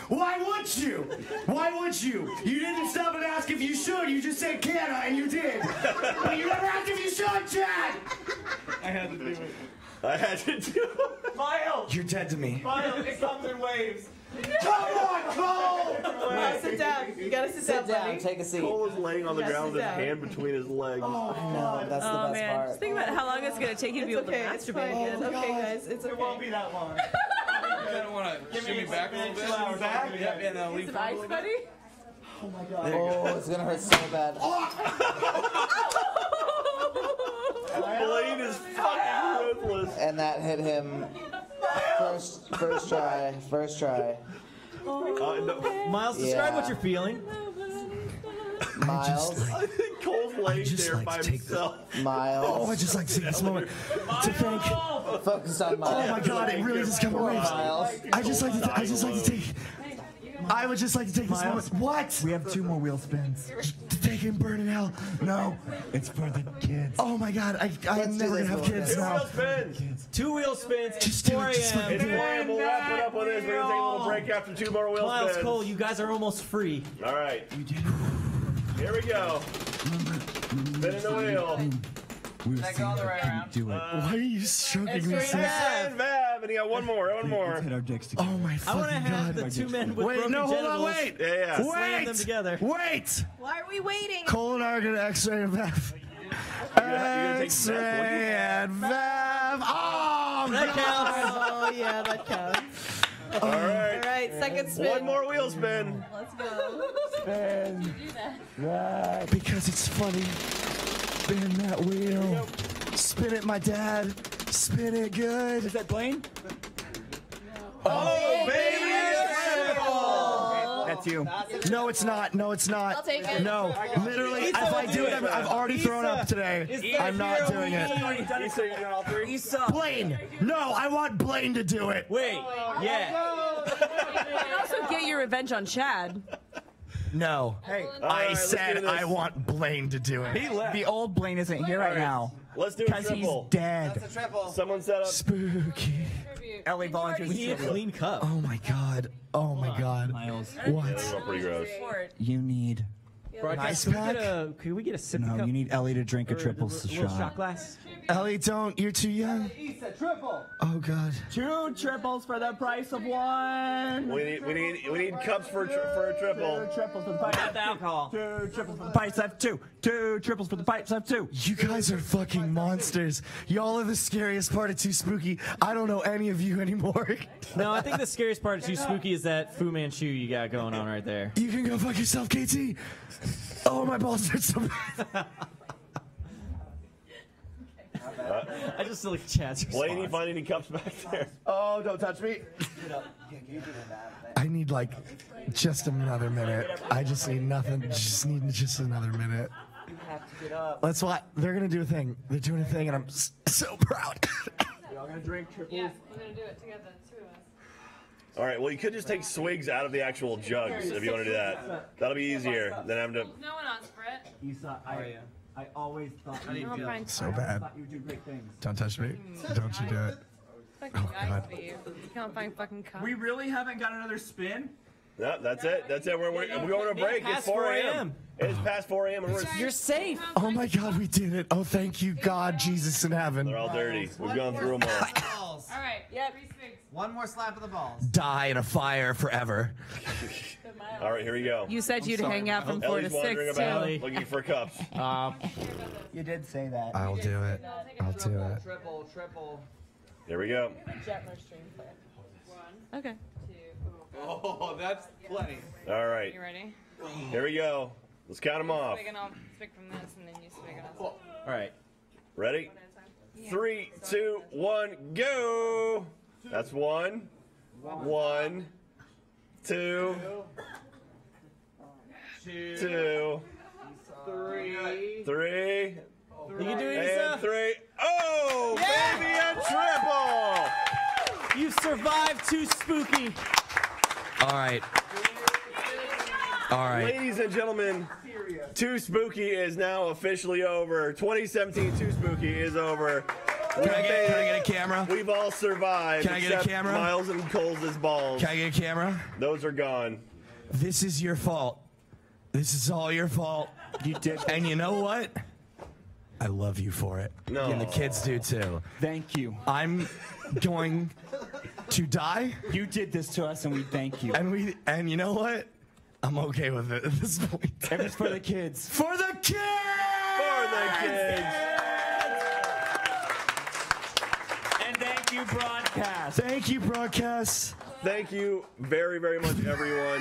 Why would you? Why would you? You didn't stop and ask if you should. You just said canna, and you did. But you never asked if you should, Chad. I had to do it. I had to do it. Miles! You're dead to me. Miles, it comes in waves. Come on, Cole! Miles, sit down. You gotta sit down, buddy. Take a seat. Cole is laying on the Yes, ground with his sit down. hand between his legs. I know. That's the best Man, part. just think about how long it's gonna take you to be able to Okay, it's masturbate fine. again. It's okay, guys. It's It won't okay. be that long. I don't want to shimmy back a little bit. Back? Yep, and then leave Some for a ice, little buddy. bit. Oh, it's gonna hurt so bad. Blaine is fucking ruthless. And that hit him first try. First try. No. Miles, describe what you're feeling. Miles. I think Cole's laying there like by to take himself. Miles. Oh, I just like to take this moment to thank. Focus on Miles. Oh my God, it really just got waves. Miles. I just like to take. I would just like to take this moment. What? We have 2 more wheel spins. To take him burn in hell. No. It's for the kids. Oh my God, I'm never gonna have kids Two now. wheel spins. 2 wheel spins. Just do 4 it. Just a.m. fucking It's do it. 4 a.m. We'll wrap it up with this. We're going to take a little break after 2 more wheel Miles, spins. Cole, you guys are almost free. All right. Here we go. Spinning the wheel. We'll see all the way around. do it. Why are you stroking me? And Vav, and he got one more. Let's hit our dicks together. Oh my I want to fucking have God. the 2 men with Wait, broken no, hold genitals. on, wait. Yeah. Slam them together. Wait! Why are we waiting? Cole and I are gonna X-ray and Vav. gonna take X-ray Vav and Vav. Oh, That God. counts. Oh, yeah, that counts. All right. All right, second spin. One more wheel spin. Let's go. Spin. Right. Because it's funny. Spin that wheel. Spin it, my dad. Spin it good. Is that Blaine? Oh, baby! That's you. No, it's not. No, it's not. I'll take it. No, literally, if I do it, I've already thrown up today. I'm not doing it. You say you're doing all 3? Blaine! No, I want Blaine to do it. Wait, yeah. You can also get your revenge on Chad. No. Hey. I let's said do this. I want Blaine to do it. He left. The old Blaine isn't here right now. Let's do a Because he's triple. dead. That's a triple. Someone set up. Spooky. Ellie volunteers. We need a clean cup. Oh my God. Oh my God. Miles. Yeah, What? that's pretty gross. You need Broadcast, Nice can we get a sip No, cup? you need Ellie to drink a triple little shot. shot glass. Ellie, don't. You're too young. Issa, triple. Oh God. 2 triples for the price of 1. We need cups for a triple. 2 triples for the price of alcohol. 2 triples for the price of 2. 2 triples for the price of 2. You guys are fucking monsters. Y'all are the scariest part of Too Spooky. I don't know any of you anymore. No, I think the scariest part of Too Spooky is that Fu Manchu you got going on right there. You can go fuck yourself, KT. Oh, my balls hurt so bad. I just like Chad's response. Blaine, you find any cups back there? Oh, don't touch me. I need like just another minute. I just need nothing. Just need just another minute. You have to get up. That's why they're gonna do a thing. They're doing a thing, and I'm so proud. We all gonna drink triples. Yeah, we're gonna do it together, the 2 of us. All right. Well, you could just take swigs out of the actual jugs if you want to do that. That'll be easier than having to. No one asked for it. Issa, I always thought you would do So bad. you would do great things. Don't touch me. Don't you do it. Fucking Oh, God. ice for you. You can't find fucking cups. We really haven't got another spin? No, that's it. That's it. We're going to break. It's 4 a.m. It's past 4 a.m. and You're safe. Oh my God, we did it. Oh, thank you, God, Jesus in heaven. They're all dirty. We've gone through them all. All right. Yeah. 3 swigs. One more slap of the balls. Die in a fire forever. All right, here we go. You said you'd hang out from 4 to Ellie's 6 wandering too. about looking for cups. You did say that. I'll do it. I'll do it. Triple. Here we go. Okay. 2. Oh, that's plenty. All right. You ready? Here we go. Let's count them off. Swig and I'll swig from this, and then you swig and I'll All right. Ready? 3, 2, 1, go. That's 1. 1, 2, 2, 3. You can do it, And Issa. 3. Oh, baby, a triple! You survived Too Spooky. All right. All right. Ladies and gentlemen, Too Spooky is now officially over. 2017 Too Spooky is over. Can I get a camera? We've all survived. Can I get a except camera? Miles and Coles' balls. Can I get a camera? Those are gone. This is your fault. This is all your fault. You did. And you know what? I love you for it. No. And the kids do too. Thank you. I'm going to die. You did this to us, and we thank you. And you know what? I'm okay with it at this point. It was for the kids. For the kids! For the kids! And thank you, broadcast. Thank you, broadcast. Thank you very, very much, everyone.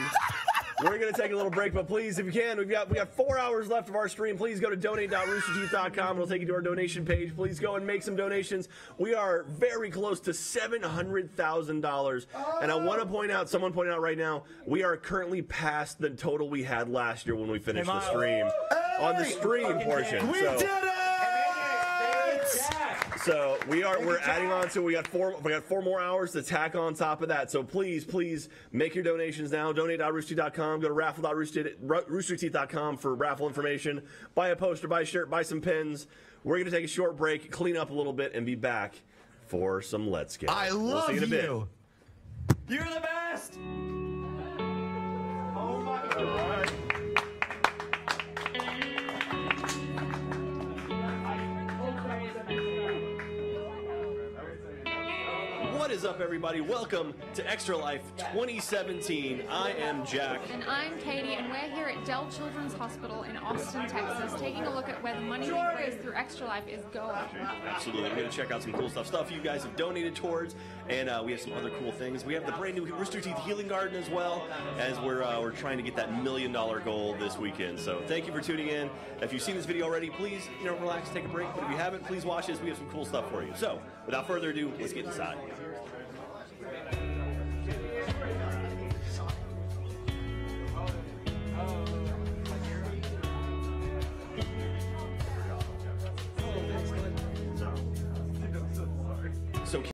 We're going to take a little break, but please, if you can, we got 4 hours left of our stream. Please go to donate.roosterteeth.com. It'll take you to our donation page. Please go and make some donations. We are very close to $700,000. And I want to point out, someone pointed out right now, we are currently past the total we had last year when we finished the stream. On the stream portion. We did it! So we're adding on to we got four more hours to tack on top of that. So please make your donations now. Donate.roosterteeth.com. Go to raffle.roosterteeth.com for raffle information. Buy a poster, buy a shirt, buy some pins. We're gonna take a short break, clean up a little bit, and be back for some Let's Get. I love see you in a bit. you. You're the best. Oh my God. What is up, everybody? Welcome to Extra Life 2017. I am Jack. And I'm Katie, and we're here at Dell Children's Hospital in Austin, Texas, taking a look at where the money we raise through Extra Life is going. Absolutely. We're going to check out some cool stuff you guys have donated towards, and we have some other cool things. We have the brand new Rooster Teeth Healing Garden as well, as we're trying to get that $1 million goal this weekend. So thank you for tuning in. If you've seen this video already, please relax, take a break. But if you haven't, please watch this. We have some cool stuff for you. So without further ado, let's get inside.